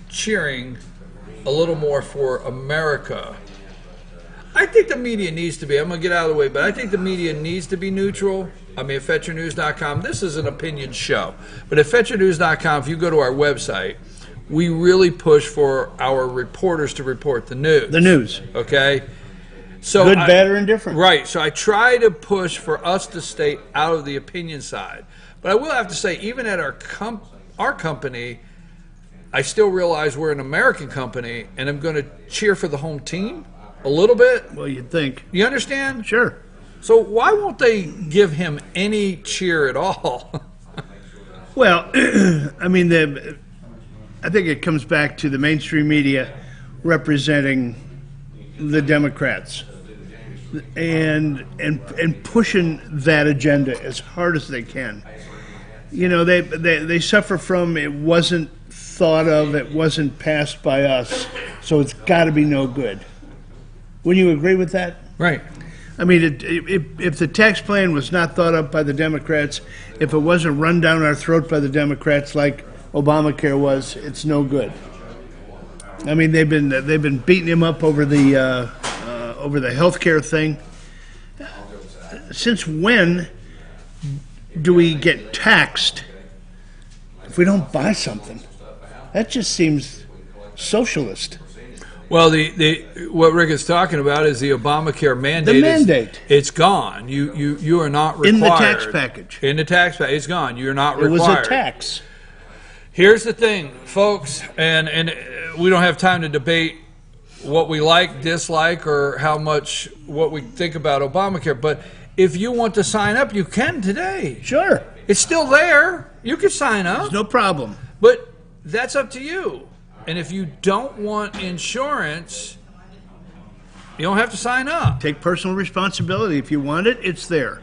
cheering a little more for America? I think the media needs to be, I'm going to get out of the way, but I think the media needs to be neutral. I mean, at FetcherNews.com, this is an opinion show. But at FetcherNews.com, if you go to our website, we really push for our reporters to report the news. The news. Okay? So good, bad, or indifferent. Right. So I try to push for us to stay out of the opinion side. But I will have to say, even at our company, I still realize we're an American company, and I'm going to cheer for the home team a little bit. Well, you'd think. You understand? Sure. So why won't they give him any cheer at all? Well, I mean, I think it comes back to the mainstream media representing the Democrats and pushing that agenda as hard as they can. You know, they suffer from it wasn't thought of, it wasn't passed by us, so it's got to be no good. Wouldn't you agree with that? Right. I mean, if the tax plan was not thought up by the Democrats, if it wasn't run down our throat by the Democrats like Obamacare was, it's no good. I mean, they've been beating him up over the healthcare thing. Since when do we get taxed if we don't buy something? That just seems socialist. Well, what Rick is talking about is the Obamacare mandate. The mandate. It's gone. You are not required. In the tax package. In the tax package. It's gone. You're not required. It was a tax. Here's the thing, folks, and we don't have time to debate what we like, dislike, or what we think about Obamacare, but if you want to sign up, you can today. Sure. It's still there. You can sign up. There's no problem. But that's up to you. And if you don't want insurance, you don't have to sign up. Take personal responsibility. If you want it, it's there.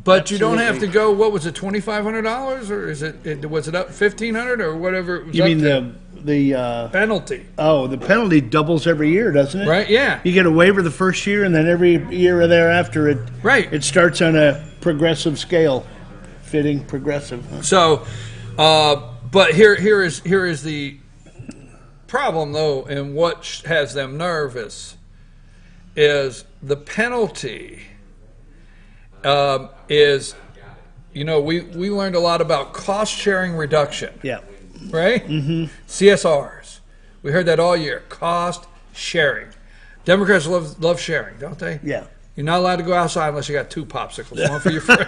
But you don't have to go, what was it, $2,500? Or was it up $1,500 or whatever it was? You up mean to? the Penalty. Oh, the penalty doubles every year, doesn't it? Right, yeah. You get a waiver the first year, and then every year thereafter, it starts on a progressive scale. Fitting progressive. Huh? So, but here is the problem, though, and what has them nervous is the penalty is, we learned a lot about cost sharing reduction. Yeah. Right? Mm-hmm. CSRs. We heard that all year. Cost sharing. Democrats love sharing, don't they? Yeah. You're not allowed to go outside unless you got 2 popsicles, one for your friend.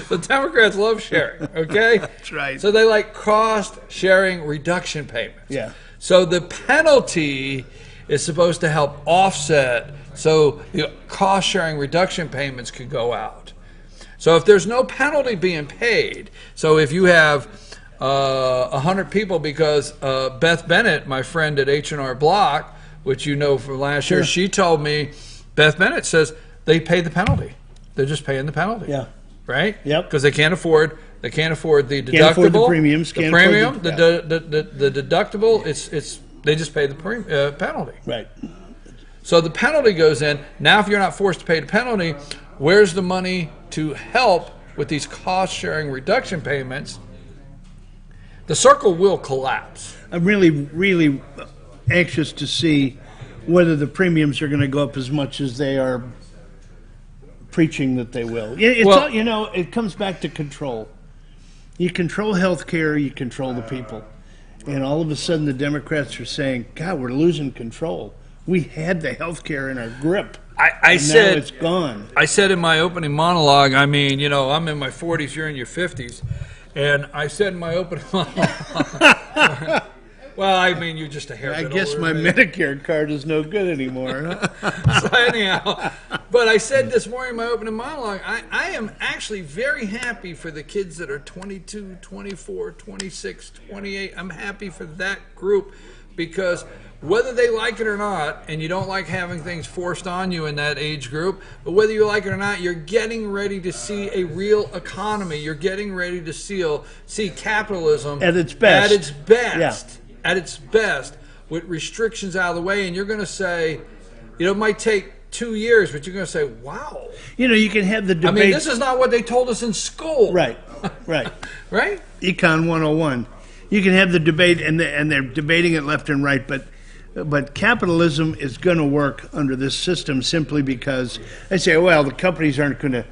The Democrats love sharing, okay? That's right. So they like cost sharing reduction payments. Yeah. So the penalty is supposed to help offset so the cost sharing reduction payments could go out. So if there's no penalty being paid, so if you have 100 people, because Beth Bennett, my friend at H&R Block, which you know from last year, she told me, Beth Bennett says they pay the penalty. They're just paying the penalty. Yeah. Right? Yep. Because they can't afford the deductible. Can't afford the premiums. The premium, the deductible, they just pay the penalty. Right. So the penalty goes in. Now if you're not forced to pay the penalty, where's the money to help with these cost-sharing reduction payments? The circle will collapse. I'm really, really anxious to see whether the premiums are going to go up as much as they are preaching that they will. It's Well- all, you know, it comes back to control. You control healthcare, you control the people. And all of a sudden the Democrats are saying, God, we're losing control. We had the healthcare in our grip. I and said now it's gone. I said in my opening monologue, I mean, you know, I'm in my 40s, you're in your 50s, and I said in my opening monologue, well, I mean, you're just a hair I bit guess older my than me. Medicare card is no good anymore. Huh? So anyhow, but I said this morning in my opening monologue, I am actually very happy for the kids that are 22, 24, 26, 28. I'm happy for that group because whether they like it or not, and you don't like having things forced on you in that age group, but whether you like it or not, you're getting ready to see a real economy. You're getting ready to see capitalism At its best. At its best. Yeah. At its best, with restrictions out of the way, and you're going to say, you know, it might take 2 years, but you're going to say, wow. You know, you can have the debate. I mean, this is not what they told us in school. Right, right. Right? Econ 101. You can have the debate, and they're debating it left and right, but capitalism is going to work under this system simply because they say, well, the companies aren't going to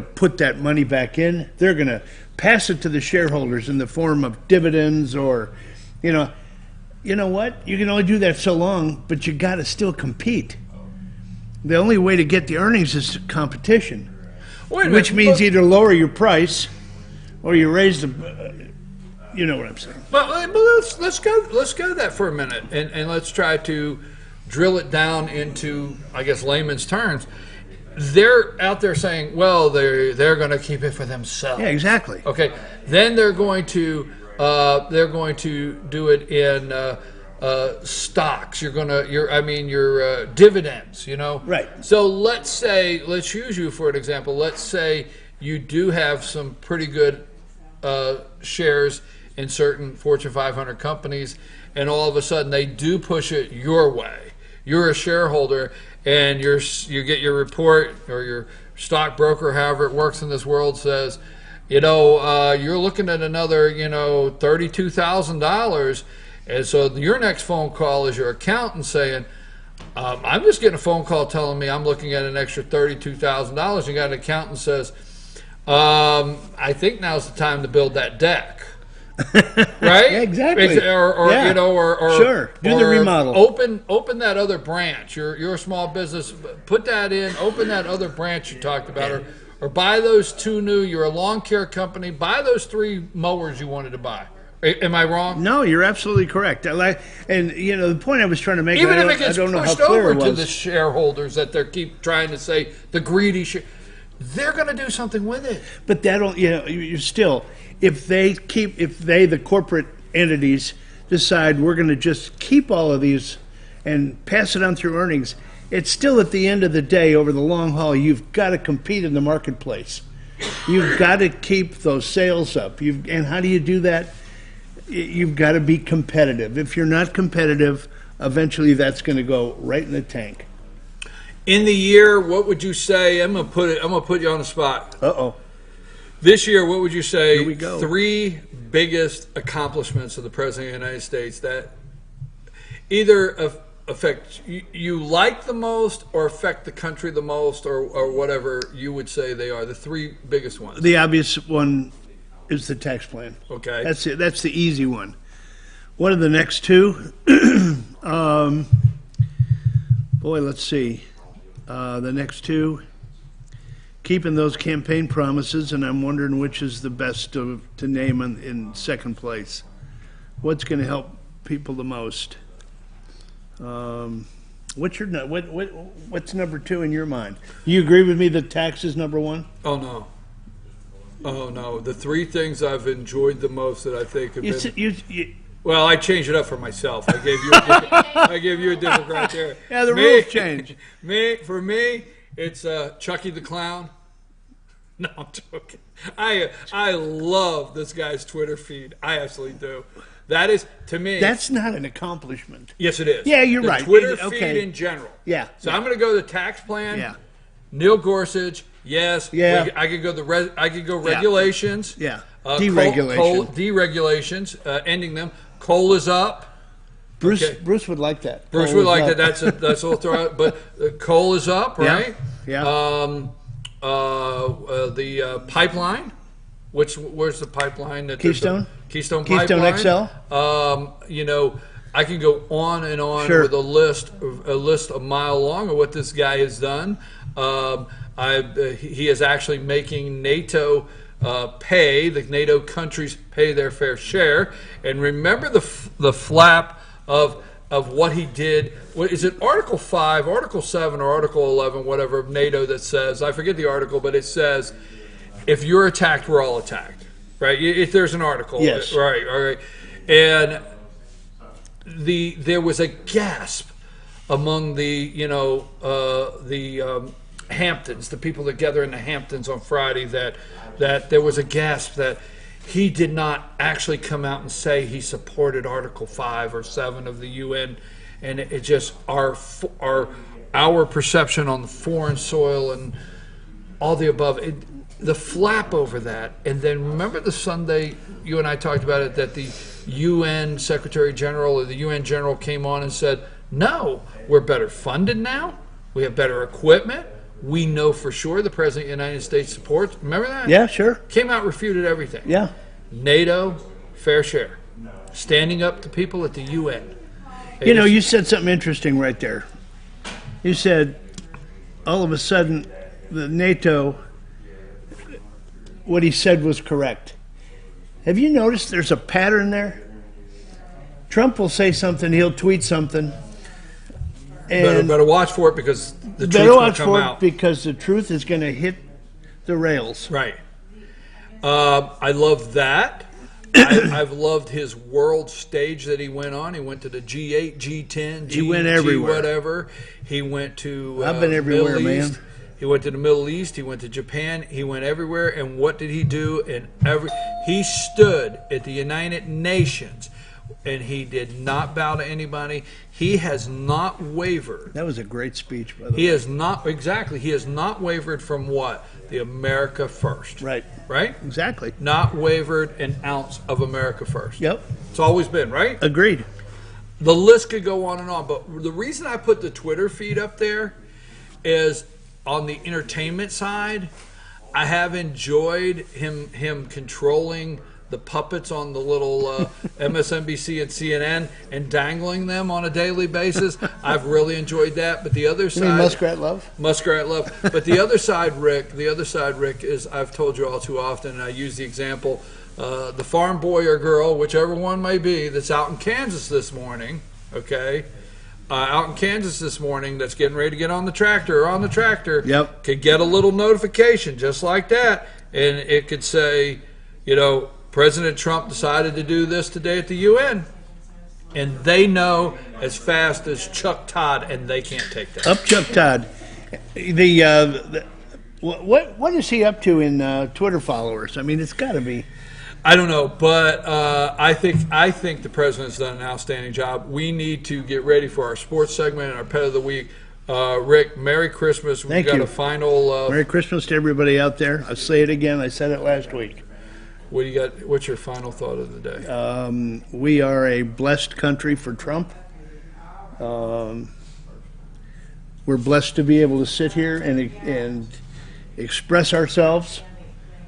put that money back in. They're going to pass it to the shareholders in the form of dividends or, you know what? You can only do that so long, but you got to still compete. The only way to get the earnings is competition, Wait a which minute, means but- either lower your price or you raise the. You know what I'm saying? But let's go that for a minute, and let's try to drill it down into, I guess, layman's terms. They're out there saying, well, they're going to keep it for themselves. Yeah, exactly. Okay, then they're going to do it in stocks. Your dividends. You know. Right. So let's use you for an example. Let's say you do have some pretty good shares in certain Fortune 500 companies, and all of a sudden they do push it your way. You're a shareholder, and you get your report, or your stockbroker, however it works in this world, says, you're looking at another, $32,000, and so your next phone call is your accountant saying, I'm just getting a phone call telling me I'm looking at an extra $32,000. You got an accountant says, I think now's the time to build that deck. Right? Yeah, exactly. Or Yeah. Sure. Do the remodel. Open that other branch. You're a small business. Put that in. Open that other branch you talked about, or buy those 2 new. You're a lawn care company. Buy those 3 mowers you wanted to buy. Am I wrong? No, you're absolutely correct. And the point I was trying to make, Even if I it gets don't know how pushed clear over it to was. the shareholders that they keep trying to say the greedy they're going to do something with it. But that'll, you still, if they, the corporate entities, decide we're going to just keep all of these and pass it on through earnings, it's still at the end of the day, over the long haul, you've got to compete in the marketplace. You've got to keep those sales up. And how do you do that? You've got to be competitive. If you're not competitive, eventually that's going to go right in the tank. In the year, what would you say? I'm gonna put you on the spot. Uh-oh. This year, what would you say? Here we go. 3 biggest accomplishments of the President of the United States that either affect you like the most, or affect the country the most, or whatever you would say they are. The 3 biggest ones. The obvious one is the tax plan. Okay. That's it. That's the easy one. What are the next 2? Boy, let's see. The next 2, keeping those campaign promises, and I'm wondering which is the best to name in second place. What's going to help people the most? What's number 2 in your mind? You agree with me that tax is number 1? Oh no. The 3 things I've enjoyed the most that I think have been. Well, I changed it up for myself. I gave you a different criteria. Yeah, the rules change. For me, it's Chucky the Clown. No, I'm joking. I love this guy's Twitter feed. I absolutely do. That is, to me. That's not an accomplishment. Yes, it is. Yeah, you're the right. Twitter Okay. feed in general. Yeah. So I'm going to go the tax plan. Yeah. Neil Gorsuch. Yes. Yeah. I could go regulations. Yeah. Deregulation. Deregulation. Deregulations. Ending them. Coal is up. Bruce would like that. Bruce Coal would is like up. that. That's a little throw out. But coal is up, right? Yeah. the pipeline. Where's the pipeline? Keystone? Keystone Keystone Pipeline. XL? You know, I can go on and on Sure. with a list a mile long of what this guy has done. He is actually making NATO pay, the NATO countries pay their fair share. And remember the flap of what he did. What is it, Article 5, Article 7, or Article 11, whatever, of NATO that says, I forget the article, but it says, if you're attacked, we're all attacked, right? If there's an article, Yes. right, all right, and there was a gasp among the Hamptons, the people that gather in the Hamptons on Friday, that there was a gasp that he did not actually come out and say he supported Article 5 or 7 of the UN, and it just our perception on the foreign soil and all the above. The flap over that, and then remember the Sunday you and I talked about it, that the UN Secretary General or the UN General came on and said, no, we're better funded now, we have better equipment, we know for sure the President of the United States supports. Remember that? Yeah, sure. Came out, refuted everything. Yeah. NATO, fair share. Standing up to people at the UN. You know, you said something interesting right there. You said, all of a sudden, the NATO, what he said was correct. Have you noticed there's a pattern there? Trump will say something, he'll tweet something. And better watch for it, because the truth better will watch come for out. it, because the truth is going to hit the rails. Right. I love that. I've loved his world stage that he went on. He went to the G8, G10, He went everywhere. whatever. He went to I've been everywhere, Middle East. man. He went to the Middle East. He went to Japan. He went everywhere. And what did he do? He stood at the United Nations, and he did not bow to anybody. He has not wavered. That was a great speech, by the way. He has not, exactly. He has not wavered from what? The America first. Right. Right? Exactly. Not wavered an ounce of America first. Yep. It's always been, right? Agreed. The list could go on and on, but the reason I put the Twitter feed up there is on the entertainment side, I have enjoyed him controlling the puppets on the little MSNBC and CNN and dangling them on a daily basis. I've really enjoyed that. But the other You side, mean Muskrat Love? Muskrat Love. But the other side, Rick, is, I've told you all too often, and I use the example, the farm boy or girl, whichever one may be, that's out in Kansas this morning, okay? Out in Kansas this morning, that's getting ready to get on the tractor, Yep. could get a little notification just like that, and it could say, you know, President Trump decided to do this today at the UN, and they know as fast as Chuck Todd, and they can't take that. Up Chuck Todd. What is he up to in Twitter followers? I mean, it's got to be. I don't know, but I think the president's done an outstanding job. We need to get ready for our sports segment and our pet of the week. Rick, Merry Christmas. We've Thank got you. a final. Merry Christmas to everybody out there. I'll say it again. I said it last week. What do you got? What's your final thought of the day? We are a blessed country for Trump. We're blessed to be able to sit here and express ourselves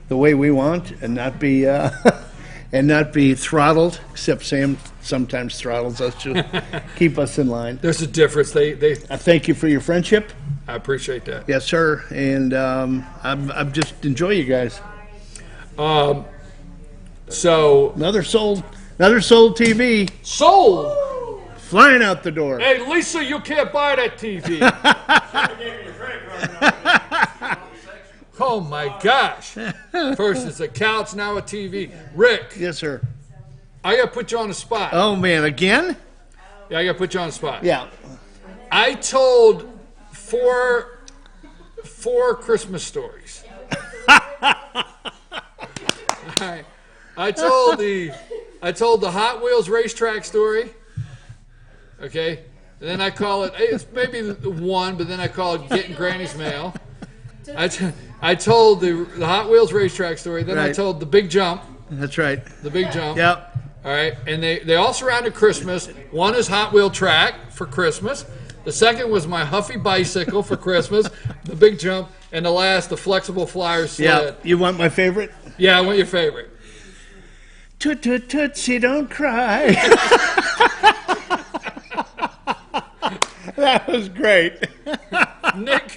the way we want and not be and not be throttled. Except Sam sometimes throttles us to keep us in line. There's a difference. They I thank you for your friendship. I appreciate that. Yes, sir. And I'm just enjoy you guys. So Another sold TV sold. flying out the door. Hey, Lisa, you can't buy that TV. Oh my gosh! First it's a couch, now a TV. Rick, Yes, sir. I gotta put you on the spot. Oh man, again? Yeah, I gotta put you on the spot. Yeah. I told four Christmas stories. Alright. I told the Hot Wheels racetrack story. Okay, and then I call it. It's maybe one, but then I call it Getting Granny's Mail. I told the Hot Wheels racetrack story. Then I Right. told the Big Jump. That's right. The Big Jump. Yep. All right, and they all surrounded Christmas. One is Hot Wheel track for Christmas. The second was my Huffy bicycle for Christmas, the Big Jump, And the last, the flexible flyer sled. Yeah. You want my favorite? Yeah, I want your favorite. Toot toot tootsie, don't cry. That was great. Nick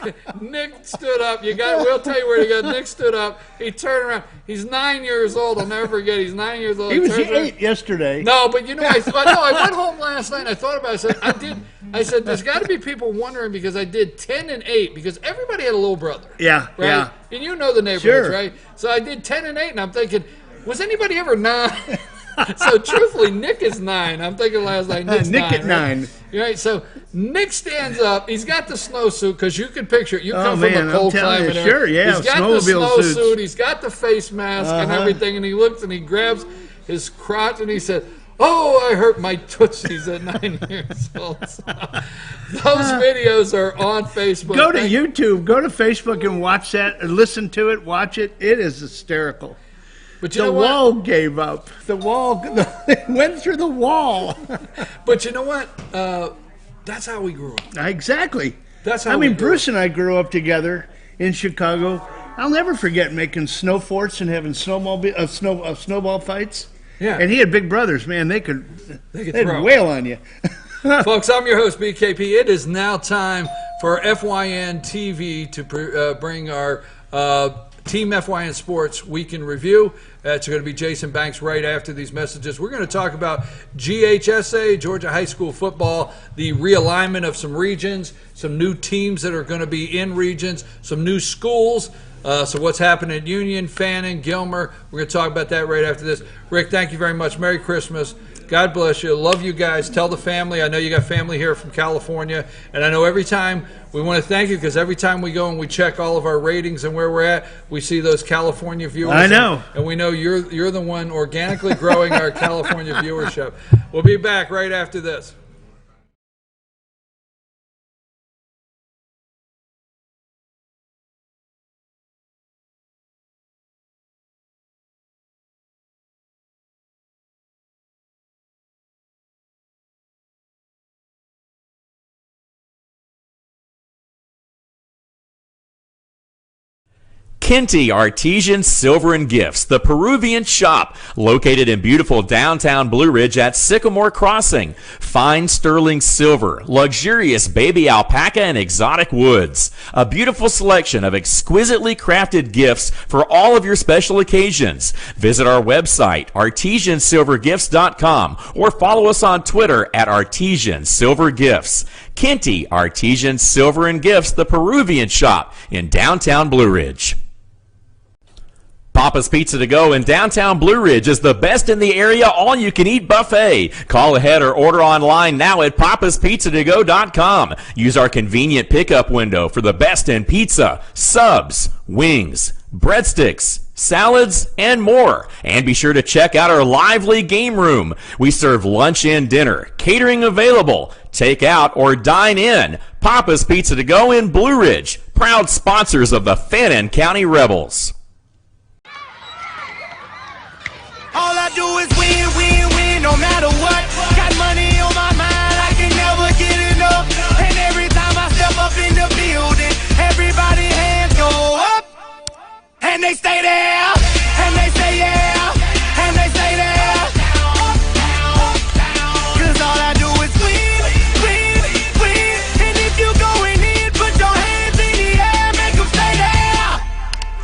stood up. We'll tell you where to go. Nick stood up. He turned around. He's 9 years old. I'll never forget. He's 9 years old. He was turned around. 8 yesterday. No, but you know, I went home last night and I thought about it. I said, there's got to be people wondering because I did 10 and 8 because everybody had a little brother. Yeah, right? yeah. And you know the neighborhoods, Sure. right? So I did 10 and 8 and I'm thinking, was anybody ever 9? So truthfully, Nick is 9. I'm thinking last night, Nick's Nick 9. at 9. Right? So Nick stands up. He's got the snowsuit because you can picture it. You come man, from a cold I'm telling climate. you, sure, yeah, He's got the snowmobile snowsuit. suits. He's got the face mask and everything. And he looks and he grabs his crotch and he said, "Oh, I hurt my tootsies at 9 years old." So, those videos are on Facebook. Go to YouTube, go to Facebook and watch that, or listen to it, watch it. It is hysterical. But you The know what? wall gave up. The wall it went through the wall. But you know what? That's how we grew up. Exactly. That's how I we mean, grew Bruce and I grew up together in Chicago. I'll never forget making snow forts and having snowball fights. Yeah. And he had big brothers, man. They'd throw. wail on you. Folks, I'm your host, BKP. It is now time for FYN TV to bring our Team FYN Sports Week in Review. It's going to be Jason Banks right after these messages. We're going to talk about GHSA, Georgia High School Football, the realignment of some regions, some new teams that are going to be in regions, some new schools. So what's happening at Union, Fannin, Gilmer. We're going to talk about that right after this. Rick, thank you very much. Merry Christmas. God bless you. Love you guys. Tell the family. I know you got family here from California. And I know every time we want to thank you because every time we go and we check all of our ratings and where we're at, we see those California viewers. I know. And we know you're the one organically growing our California viewership. We'll be back right after this. Kenty Artesian Silver and Gifts, the Peruvian shop, located in beautiful downtown Blue Ridge at Sycamore Crossing. Fine sterling silver, luxurious baby alpaca and exotic woods. A beautiful selection of exquisitely crafted gifts for all of your special occasions. Visit our website, artesiansilvergifts.com, or follow us on Twitter at Artesian Silver Gifts. Kenty Artesian Silver and Gifts, the Peruvian shop in downtown Blue Ridge. Papa's Pizza to Go in downtown Blue Ridge is the best in the area all-you-can-eat buffet. Call ahead or order online now at papaspizzatogo.com. Use our convenient pickup window for the best in pizza, subs, wings, breadsticks, salads, and more. And be sure to check out our lively game room. We serve lunch and dinner, catering available, take out or dine in. Papa's Pizza to Go in Blue Ridge, proud sponsors of the Fannin County Rebels. All I do is win, win, win, no matter what. Got money on my mind, I can never get enough. And every time I step up in the building, everybody hands go up. And they stay there, and they say yeah, and they say there. Cause all I do is win, win, win. And if you going in, put your hands in the air, make them stay there.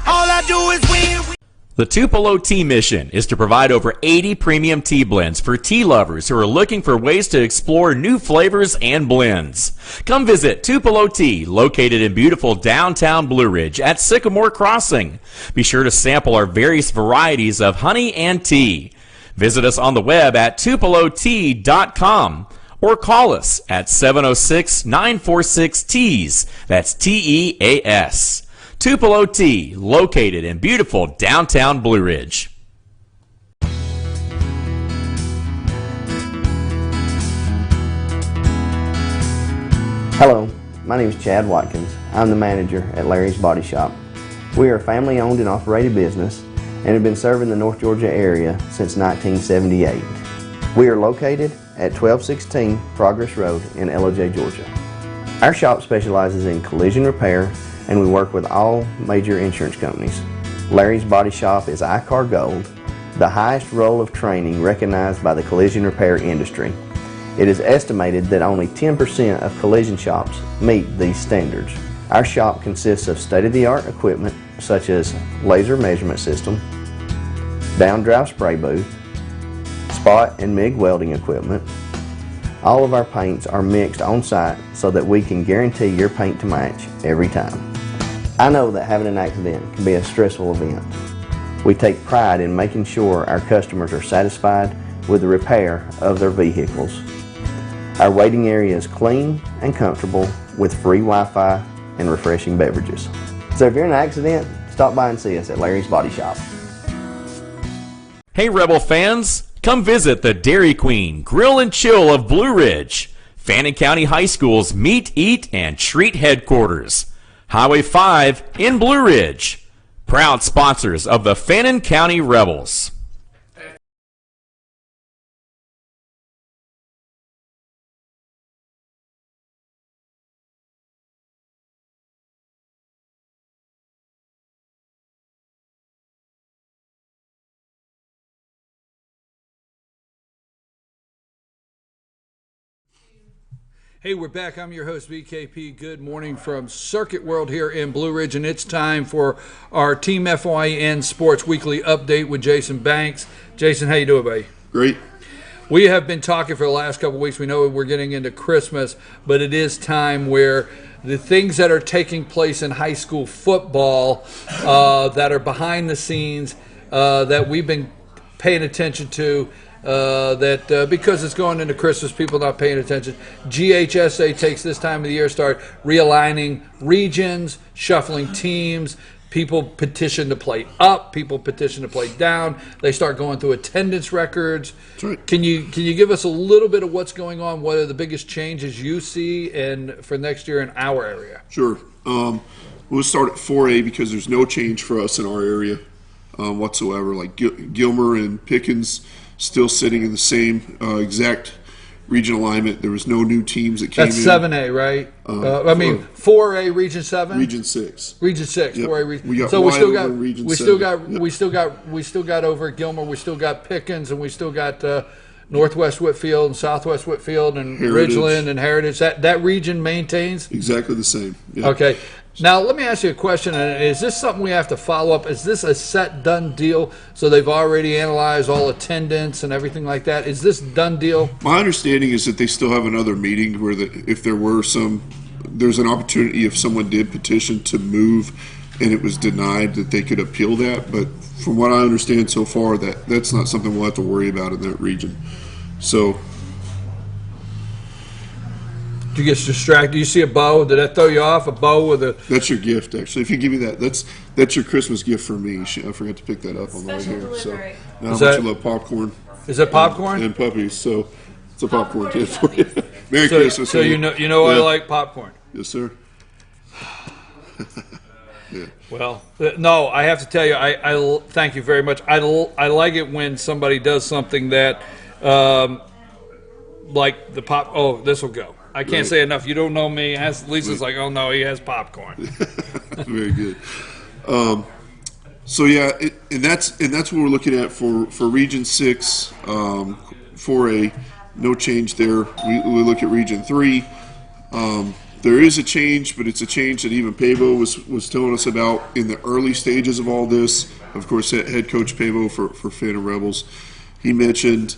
All I do is win, win. The Tupelo Tea mission is to provide over 80 premium tea blends for tea lovers who are looking for ways to explore new flavors and blends. Come visit Tupelo Tea, located in beautiful downtown Blue Ridge at Sycamore Crossing. Be sure to sample our various varieties of honey and tea. Visit us on the web at tupelotea.com or call us at 706-946-TEAS. That's TEAS. Tupelo Tea, located in beautiful downtown Blue Ridge. Hello, my name is Chad Watkins. I'm the manager at Larry's Body Shop. We are a family-owned and operated business and have been serving the North Georgia area since 1978. We are located at 1216 Progress Road in LOJ, Georgia. Our shop specializes in collision repair, and we work with all major insurance companies. Larry's Body Shop is ICAR Gold, the highest role of training recognized by the collision repair industry. It is estimated that only 10% of collision shops meet these standards. Our shop consists of state-of-the-art equipment such as laser measurement system, down-drive spray booth, spot and MIG welding equipment. All of our paints are mixed on site so that we can guarantee your paint to match every time. I know that having an accident can be a stressful event. We take pride in making sure our customers are satisfied with the repair of their vehicles. Our waiting area is clean and comfortable with free Wi-Fi and refreshing beverages. So if you're in an accident, stop by and see us at Larry's Body Shop. Hey Rebel fans, come visit the Dairy Queen Grill and Chill of Blue Ridge, Fannin County High School's Meet, Eat, and Treat headquarters. Highway 5 in Blue Ridge. Proud sponsors of the Fannin County Rebels. Hey, we're back. I'm your host, VKP. Good morning from Circuit World here in Blue Ridge, and it's time for our Team FYN Sports Weekly Update with Jason Banks. Jason, how you doing, buddy? Great. We have been talking for the last couple of weeks. We know we're getting into Christmas, but it is time where the things that are taking place in high school football that are behind the scenes that we've been paying attention to, because it's going into Christmas, people not paying attention. GHSA takes this time of the year, start realigning regions, shuffling teams. People petition to play up. People petition to play down. They start going through attendance records. That's right. Can you give us a little bit of what's going on? What are the biggest changes you see for next year in our area? Sure. We'll start at 4A because there's no change for us in our area whatsoever. Like Gilmer and Pickens still sitting in the same exact region alignment. There was no new teams that came That's in. 7A, right? 4A, Region 7. Region 6. Region 6. Yep. 4A region. We got so we still got Region we 7. still got Yep. we still got over at Gilmer. We still got Pickens, and we still got Northwest Whitfield and Southwest Whitfield and Heritage. Ridgeland and Heritage. That region maintains. Exactly the same. Yep. Okay. Now, let me ask you a question. Is this something we have to follow up? Is this a set, done deal? So they've already analyzed all attendance and everything like that? Is this done deal? My understanding is that they still have another meeting where if there were there's an opportunity if someone did petition to move and it was denied that they could appeal that. But from what I understand so far, that's not something we'll have to worry about in that region. So. Do you get distracted? Do you see a bow? Did that throw you off? A bow with a... That's your gift, actually. If you give me that, that's your Christmas gift for me. I forgot to pick that up on the way here. Delivery. So, how much you love popcorn. Is that popcorn? And puppies, so it's a popcorn gift for you. Merry Christmas. So you know I like popcorn. Yes, sir. Yeah. Well, no, I have to tell you, I thank you very much. I like it when somebody does something that, like the pop. Oh, this will go. I can't say enough. You don't know me. Lisa's like, oh no, he has popcorn. Very good. So yeah, and that's what we're looking at for Region 6, 4A. No change there. We look at Region 3. There is a change, but it's a change that even Pavo was telling us about in the early stages of all this. Of course, head coach Pavo for Fannin Rebels, he mentioned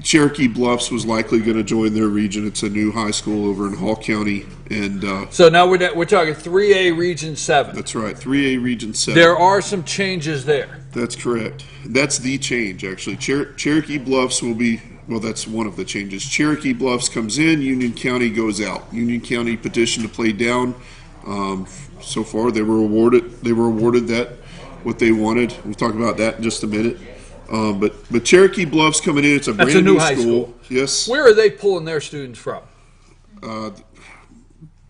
Cherokee Bluffs was likely going to join their region. It's a new high school over in Hall County, and so now we're talking 3A Region 7. That's right, 3A Region 7. There are some changes there. That's correct. That's the change, actually. Cherokee Bluffs will be. Well, that's one of the changes. Cherokee Bluffs comes in, Union County goes out. Union County petitioned to play down. So far, they were awarded that what they wanted. We'll talk about that in just a minute. But Cherokee Bluffs coming in. It's a brand new high school. Yes. Where are they pulling their students from?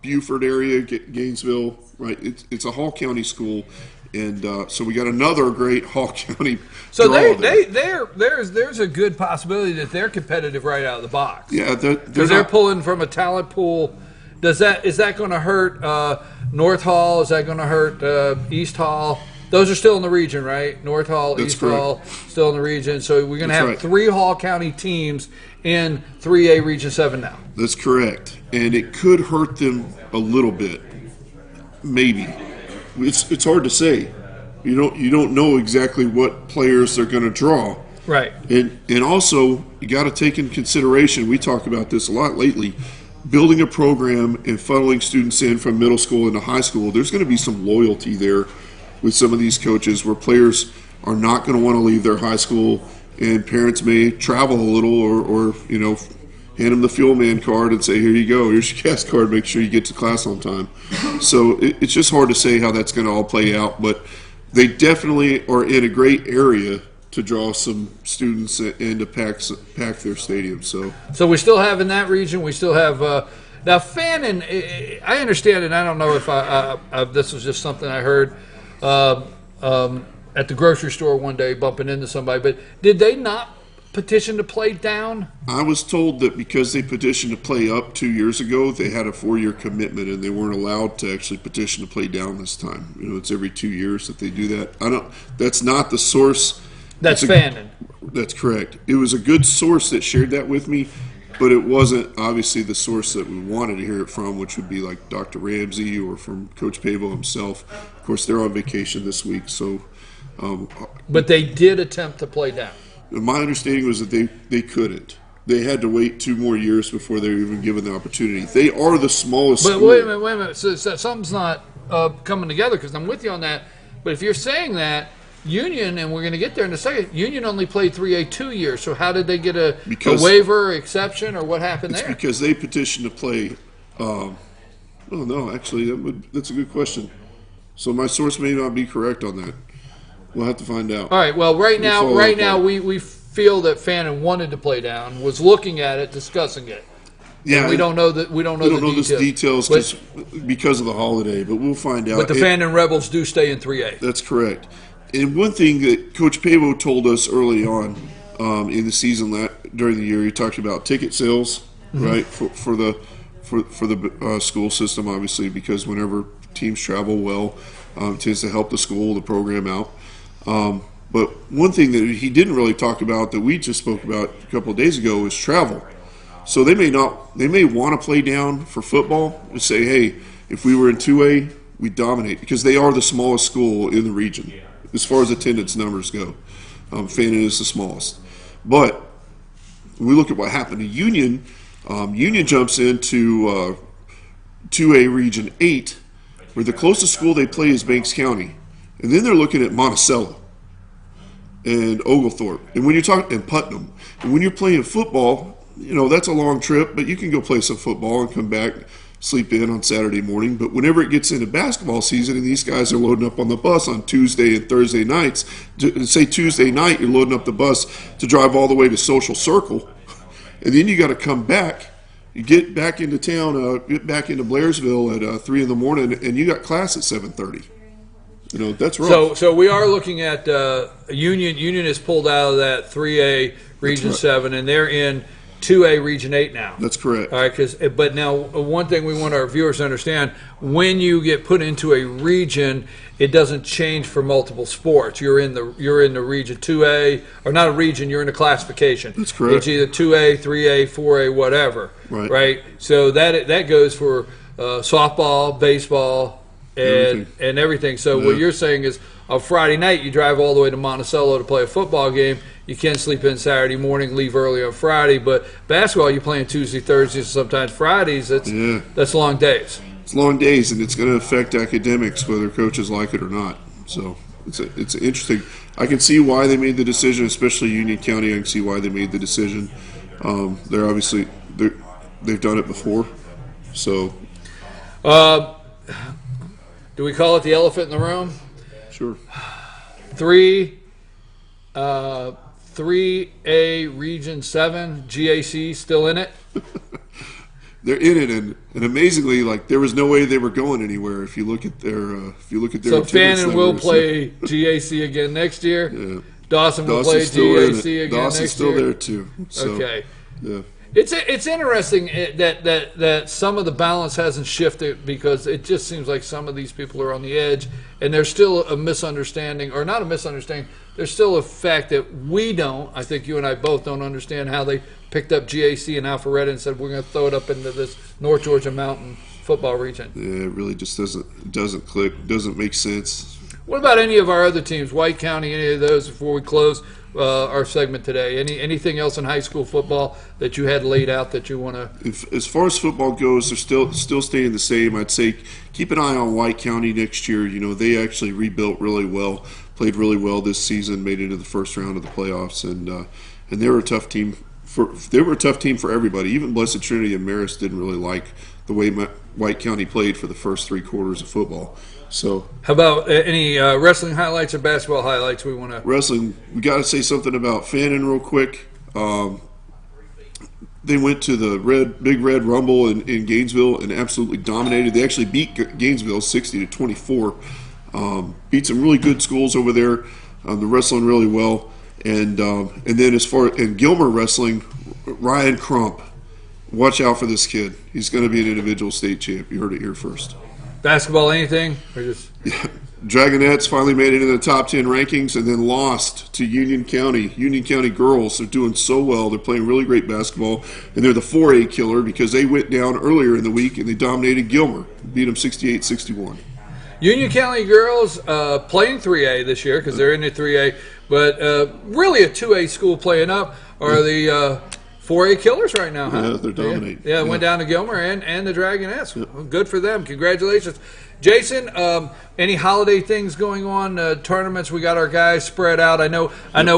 Buford area, Gainesville. Right. It's a Hall County school. And so we got another great Hall County. So there's a good possibility that they're competitive right out of the box. Yeah, because they're pulling from a talent pool is that going to hurt North Hall? Is that going to hurt East Hall? Those are still in the region, right? North Hall, That's East correct. Hall, still in the region. So we're going to That's have right. 3 Hall County teams in 3A Region 7 now. That's correct, and it could hurt them a little bit, maybe. It's hard to say. You don't know exactly what players they're going to draw, Right. and also you got to take in consideration. We talk about this a lot lately. Building a program and funneling students in from middle school into high school. There's going to be some loyalty there with some of these coaches, where players are not going to want to leave their high school, and parents may travel a little, or hand them the fuel man card and say, here you go, here's your gas card, make sure you get to class on time. So it's just hard to say how that's going to all play out, but they definitely are in a great area to draw some students and to pack their stadium. So we still have in that region, we still have now Fannin. I understand, and I don't know if this was just something I heard at the grocery store one day bumping into somebody, but did they not petition to play down? I was told that because they petitioned to play up 2 years ago, they had a 4-year commitment and they weren't allowed to actually petition to play down this time. It's every 2 years that they do that. That's not the source. That's Fannin. That's correct. It was a good source that shared that with me, but it wasn't obviously the source that we wanted to hear it from, which would be like Dr. Ramsey or from Coach Pavo himself. Of course, they're on vacation this week, so. But they did attempt to play down. My understanding was that they couldn't. They had to wait 2 more years before they were even given the opportunity. They are the smallest But school. wait a minute. So something's not coming together, because I'm with you on that. But if you're saying that, Union, and we're going to get there in a second, Union only played 3A 2 years. So how did they get a waiver, exception, or what happened there? Because they petitioned to play. No, actually, that's a good question. So my source may not be correct on that. We'll have to find out. All right. Well, right We'll now, we feel that Fannin wanted to play down, was looking at it, discussing it. Yeah, and we don't know that. We don't know the details because of the holiday, but we'll find out. But the Fannin Rebels do stay in 3A. That's correct. And one thing that Coach Pavo told us early on in the season during the year, he talked about ticket sales, right, for the school system, obviously, because whenever teams travel well, it tends to help the school, the program out. But one thing that he didn't really talk about that we just spoke about a couple of days ago is travel. So they may want to play down for football and say, hey, if we were in 2A, we dominate, because they are the smallest school in the region as far as attendance numbers go. Fannin is the smallest. But when we look at what happened to Union, Union jumps into 2A Region 8, where the closest school they play is Banks County. And then they're looking at Monticello and Oglethorpe, and when you're talking, and Putnam, and when you're playing football, that's a long trip, but you can go play some football and come back, sleep in on Saturday morning. But whenever it gets into basketball season and these guys are loading up on the bus on Tuesday and Thursday nights, say Tuesday night you're loading up the bus to drive all the way to Social Circle, and then you got to come back. You get back into town, get back into Blairsville at 3 in the morning, and you got class at 7:30. That's rough. So we are looking at Union. Union is pulled out of that 3A Region 7, and they're in 2A Region 8 now. That's correct. All right, but now one thing we want our viewers to understand: when you get put into a region, it doesn't change for multiple sports. You're in the Region 2A, or not a region. You're in a classification. That's correct. It's either 2A, 3A, 4A, whatever. Right. Right. So that goes for softball, baseball, and everything. So what you're saying is, on Friday night, you drive all the way to Monticello to play a football game. You can sleep in Saturday morning, leave early on Friday. But basketball, you're playing Tuesday, Thursdays, sometimes Fridays. That's long days. It's long days, and it's going to affect academics, whether coaches like it or not. So it's interesting. I can see why they made the decision, especially Union County. I can see why they made the decision. They're obviously they've done it before. So, do we call it the elephant in the room? Sure. 3A Region 7, GAC still in it? They're in it, and amazingly, there was no way they were going anywhere. If you look at their, so Fannin will play GAC again next year. Yeah. Dawson will play GAC again next year. Dawson's still there too. So, okay. Yeah. It's interesting that some of the balance hasn't shifted, because it just seems like some of these people are on the edge, and there's still a misunderstanding, or not a misunderstanding. There's still a fact that we don't. I think you and I both don't understand how they picked up GAC and Alpharetta and said we're going to throw it up into this North Georgia Mountain football region. Yeah, it really just doesn't click, doesn't make sense. What about any of our other teams, White County, any of those, before we close our segment today? Anything else in high school football that you had laid out that you want to? As far as football goes, they're still staying the same. I'd say keep an eye on White County next year. You know, they actually rebuilt really well, played really well this season, made it into the first round of the playoffs, and they were a tough team. They were a tough team for everybody. Even Blessed Trinity and Marist didn't really like the way White County played for the first 3 quarters of football. So, how about any wrestling highlights or basketball highlights we want to? Wrestling, we got to say something about Fannin real quick. They went to the Big Red Rumble in Gainesville and absolutely dominated. They actually beat Gainesville 60-24. Beat some really good schools over there. They're wrestling really well. And then as far in Gilmer wrestling, Ryan Crump, watch out for this kid. He's going to be an individual state champ. You heard it here first. Basketball, anything? Or just... Yeah. Dragonettes finally made it in the top 10 rankings and then lost to Union County. Union County girls, they're doing so well. They're playing really great basketball. And they're the 4A killer because they went down earlier in the week and they dominated Gilmer. Beat them 68-61. Union County girls playing 3A this year because they're in the 3A. But really a 2A school playing up are the 4A killers right now, huh? Yeah, they're dominating. Yeah, went down to Gilmer and the Dragonettes. Yep. Well, good for them. Congratulations. Jason, any holiday things going on, tournaments? We got our guys spread out. I know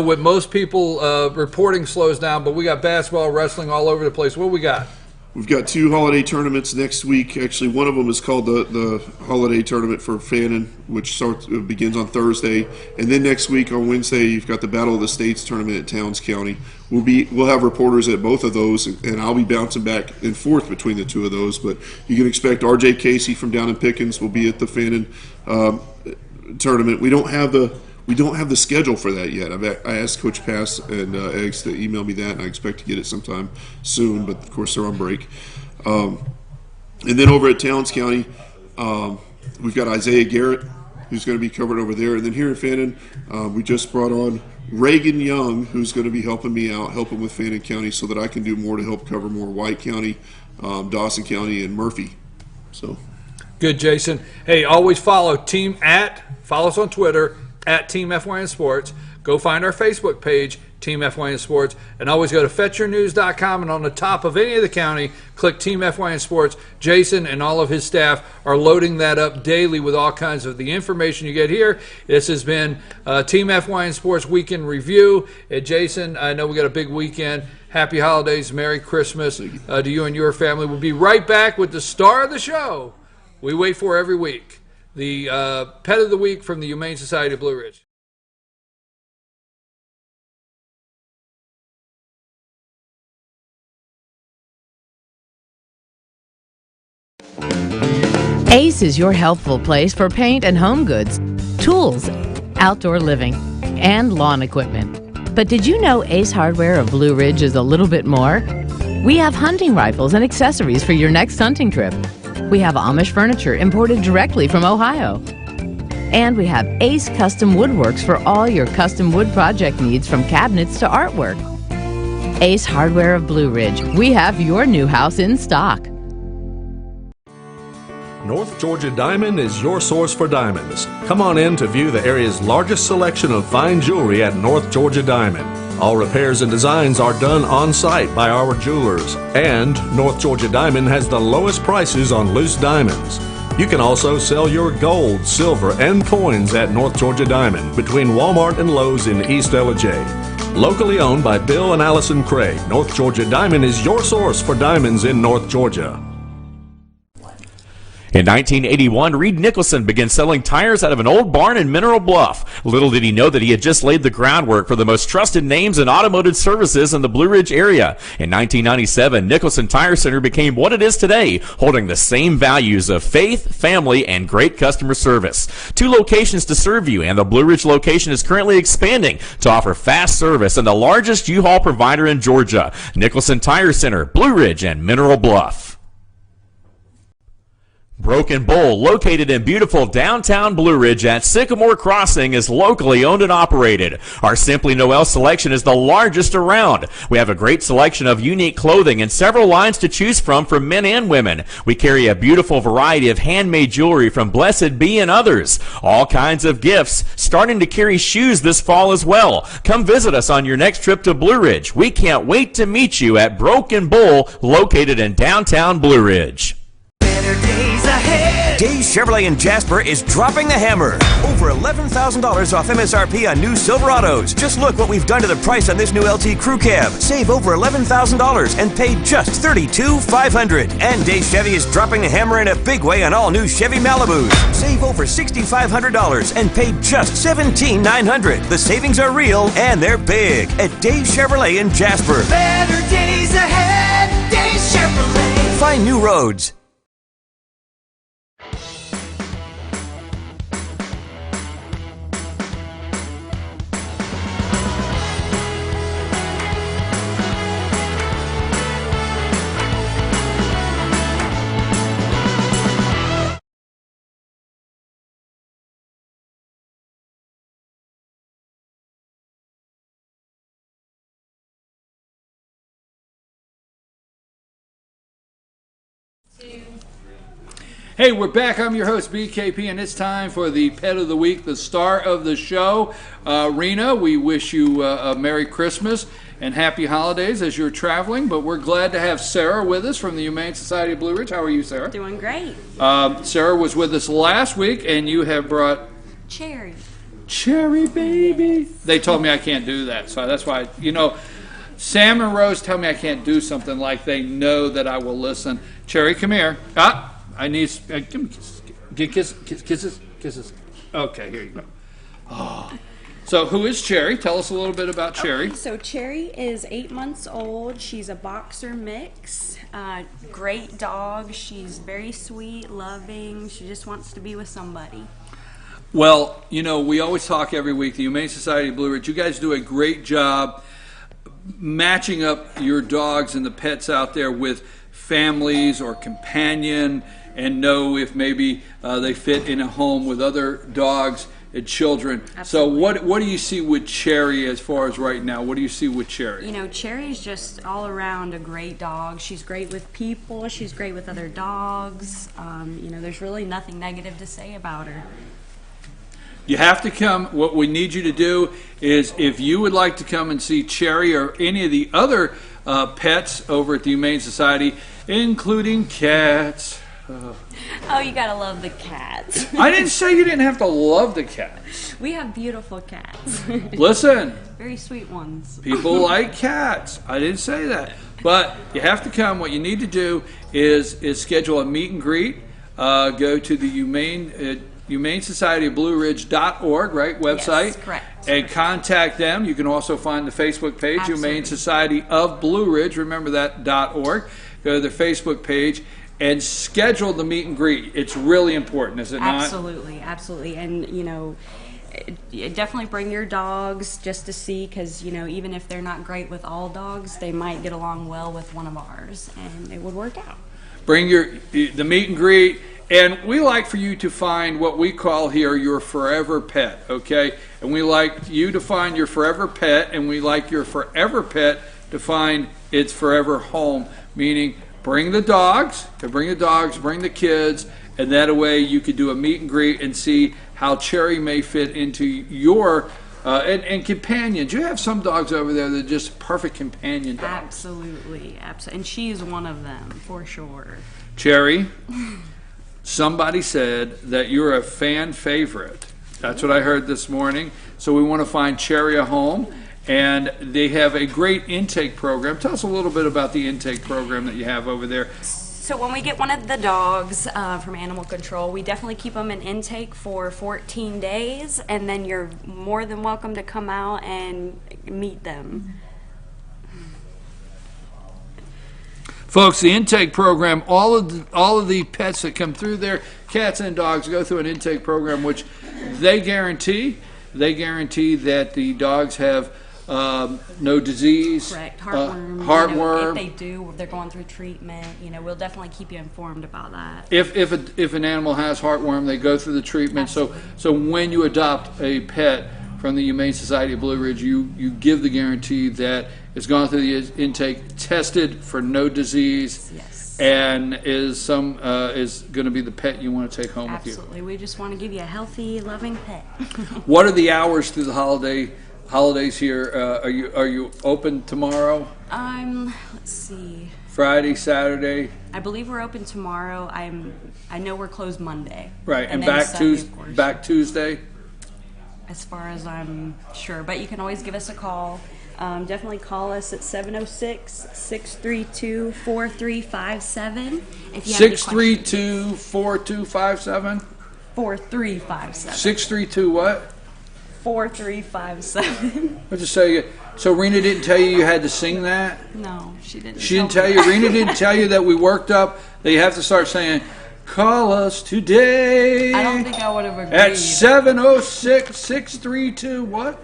with most people reporting slows down, but we got basketball, wrestling all over the place. What we got? We've got 2 holiday tournaments next week. Actually, one of them is called the holiday tournament for Fannin, which begins on Thursday. And then next week on Wednesday, you've got the Battle of the States tournament at Towns County. We'll have reporters at both of those, and I'll be bouncing back and forth between the 2 of those. But you can expect R.J. Casey from down in Pickens will be at the Fannin tournament. We don't have the schedule for that yet. I asked Coach Pass and Eggs to email me that, and I expect to get it sometime soon, but of course they're on break. And then over at Towns County, we've got Isaiah Garrett, who's going to be covered over there. And then here in Fannin, we just brought on Reagan Young, who's going to be helping me out, helping with Fannin County so that I can do more to help cover more White County, Dawson County, and Murphy. So good, Jason. Hey, always follow follow us on Twitter, at Team FYN Sports. Go find our Facebook page, Team FYN Sports, and always go to fetchyournews.com, and on the top of any of the county, click Team FYN Sports. Jason and all of his staff are loading that up daily with all kinds of the information you get here. This has been Team FYN Sports Weekend Review. Jason, I know we got a big weekend. Happy holidays, Merry Christmas to you and your family. We'll be right back with the star of the show we wait for every week. The Pet of the Week from the Humane Society of Blue Ridge. Ace is your helpful place for paint and home goods, tools, outdoor living, and lawn equipment. But did you know Ace Hardware of Blue Ridge is a little bit more? We have hunting rifles and accessories for your next hunting trip. We have Amish furniture imported directly from Ohio. And we have Ace Custom Woodworks for all your custom wood project needs, from cabinets to artwork. Ace Hardware of Blue Ridge. We have your new house in stock. North Georgia Diamond is your source for diamonds. Come on in to view the area's largest selection of fine jewelry at North Georgia Diamond. All repairs and designs are done on site by our jewelers. And North Georgia Diamond has the lowest prices on loose diamonds. You can also sell your gold, silver, and coins at North Georgia Diamond between Walmart and Lowe's in East Ellijay. Locally owned by Bill and Allison Craig, North Georgia Diamond is your source for diamonds in North Georgia. In 1981, Reed Nicholson began selling tires out of an old barn in Mineral Bluff. Little did he know that he had just laid the groundwork for the most trusted names in automotive services in the Blue Ridge area. In 1997, Nicholson Tire Center became what it is today, holding the same values of faith, family, and great customer service. 2 locations to serve you, and the Blue Ridge location is currently expanding to offer fast service and the largest U-Haul provider in Georgia. Nicholson Tire Center, Blue Ridge, and Mineral Bluff. Broken Bull, located in beautiful downtown Blue Ridge at Sycamore Crossing, is locally owned and operated. Our Simply Noel selection is the largest around. We have a great selection of unique clothing and several lines to choose from for men and women. We carry a beautiful variety of handmade jewelry from Blessed Be and others. All kinds of gifts, starting to carry shoes this fall as well. Come visit us on your next trip to Blue Ridge. We can't wait to meet you at Broken Bull, located in downtown Blue Ridge. Days Chevrolet in Jasper is dropping the hammer. Over $11,000 off MSRP on new Silverados. Just look what we've done to the price on this new LT Crew Cab. Save over $11,000 and pay just $32,500. And Days Chevy is dropping the hammer in a big way on all new Chevy Malibus. Save over $6,500 and pay just $17,900. The savings are real and they're big at Days Chevrolet in Jasper. Better days ahead, Days Chevrolet. Find new roads. Hey, we're back. I'm your host, BKP, and it's time for the Pet of the Week, the star of the show. Rena, we wish you a Merry Christmas and Happy Holidays as you're traveling, but we're glad to have Sarah with us from the Humane Society of Blue Ridge. How are you, Sarah? Doing great. Sarah was with us last week, and you have brought... Cherry. Cherry, baby. They told me I can't do that, so that's why, Sam and Rose tell me I can't do something like they know that I will listen. Cherry, come here. I need kisses. Okay, here you go. Oh. So who is Cherry? Tell us a little bit about Cherry. Okay, so Cherry is 8 months old. She's a boxer mix. Great dog. She's very sweet, loving. She just wants to be with somebody. Well, we always talk every week, the Humane Society of Blue Ridge, you guys do a great job matching up your dogs and the pets out there with families or companion, and know if maybe they fit in a home with other dogs and children. Absolutely. So what do you see with Cherry as far as right now? What do you see with Cherry? Cherry's just all around a great dog. She's great with people. She's great with other dogs. There's really nothing negative to say about her. You have to come. What we need you to do is, if you would like to come and see Cherry or any of the other pets over at the Humane Society, including cats. Oh, you gotta love the cats. I didn't say you didn't have to love the cats. We have beautiful cats. Listen. Very sweet ones. People like cats. I didn't say that. But you have to come. What you need to do is schedule a meet and greet. Go to the Humane Society of Blue Ridge.org, right? Website. Yes, correct. And contact them. You can also find the Facebook page, Absolutely. Humane Society of Blue Ridge. Remember that .org. Go to their Facebook page and schedule the meet and greet. It's really important, is it not? Absolutely. And, definitely bring your dogs just to see, because, even if they're not great with all dogs, they might get along well with one of ours, and it would work out. Bring the meet and greet. And we like for you to find what we call here your forever pet, okay? And we like you to find your forever pet, and we like your forever pet to find its forever home, meaning bring the dogs, bring the kids, and that way you could do a meet and greet and see how Cherry may fit into your and companions. You have some dogs over there that are just perfect companion dogs. Absolutely. And she is one of them, for sure. Cherry, somebody said that you're a fan favorite. That's what I heard this morning. So we want to find Cherry a home, and they have a great intake program. Tell us a little bit about the intake program that you have over there. So when we get one of the dogs from animal control, we definitely keep them in intake for 14 days, and then you're more than welcome to come out and meet them. Folks, the intake program, all of the pets that come through there, cats and dogs, go through an intake program which they guarantee. They guarantee that the dogs have no disease. Correct. Heartworm. Heartworm. If they do, they're going through treatment. We'll definitely keep you informed about that. If an animal has heartworm, they go through the treatment. So when you adopt a pet from the Humane Society of Blue Ridge, you give the guarantee that it's gone through the intake, tested for no disease. Yes. And is going to be the pet you want to take home with you. Absolutely. We just want to give you a healthy, loving pet. What are the hours through the holidays here? Are you open tomorrow? Let's see. Friday, Saturday. I believe we're open tomorrow. I know we're closed Monday. Right, and then back Sunday, of course. back Tuesday. As far as I'm sure, but you can always give us a call. Definitely call us at 706-632-4357 if you have any 632-4257. 4357. 632 what? 4357. I'll just tell you. So Rena didn't tell you had to sing that? No, she didn't. She didn't tell you. Rena didn't tell you that we worked up. That you have to start saying, "Call us today." I don't think I would have agreed. At 706-632 what?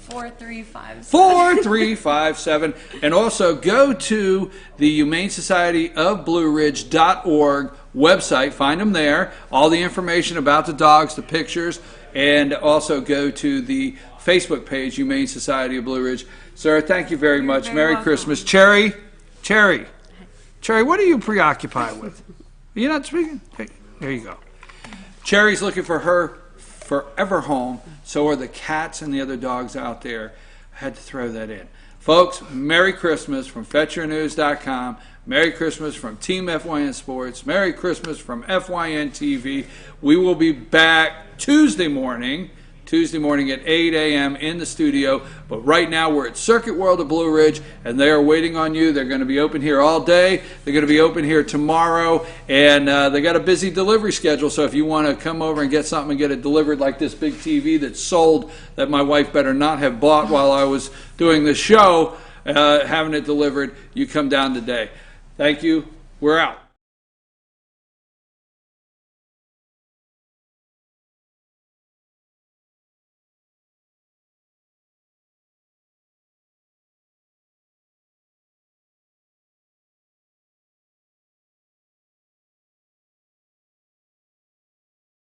4357. 4357. And also go to the Humane Society of Blue Ridge.org website. Find them there. All the information about the dogs, the pictures, and also go to the Facebook page, Humane Society of Blue Ridge. Sarah, thank you very much. very Merry welcome. Christmas. Cherry, what are you preoccupied with? You're not speaking? Hey, there you go. Cherry's looking for her forever home. So are the cats and the other dogs out there. I had to throw that in. Folks, Merry Christmas from FetchYourNews.com. Merry Christmas from Team FYN Sports. Merry Christmas from FYN TV. We will be back Tuesday morning at 8 a.m. in the studio. But right now we're at Circuit World of Blue Ridge, and they are waiting on you. They're going to be open here all day. They're going to be open here tomorrow, and they got a busy delivery schedule. So if you want to come over and get something and get it delivered, like this big TV that's sold that my wife better not have bought while I was doing the show, having it delivered, you come down today. Thank you. We're out.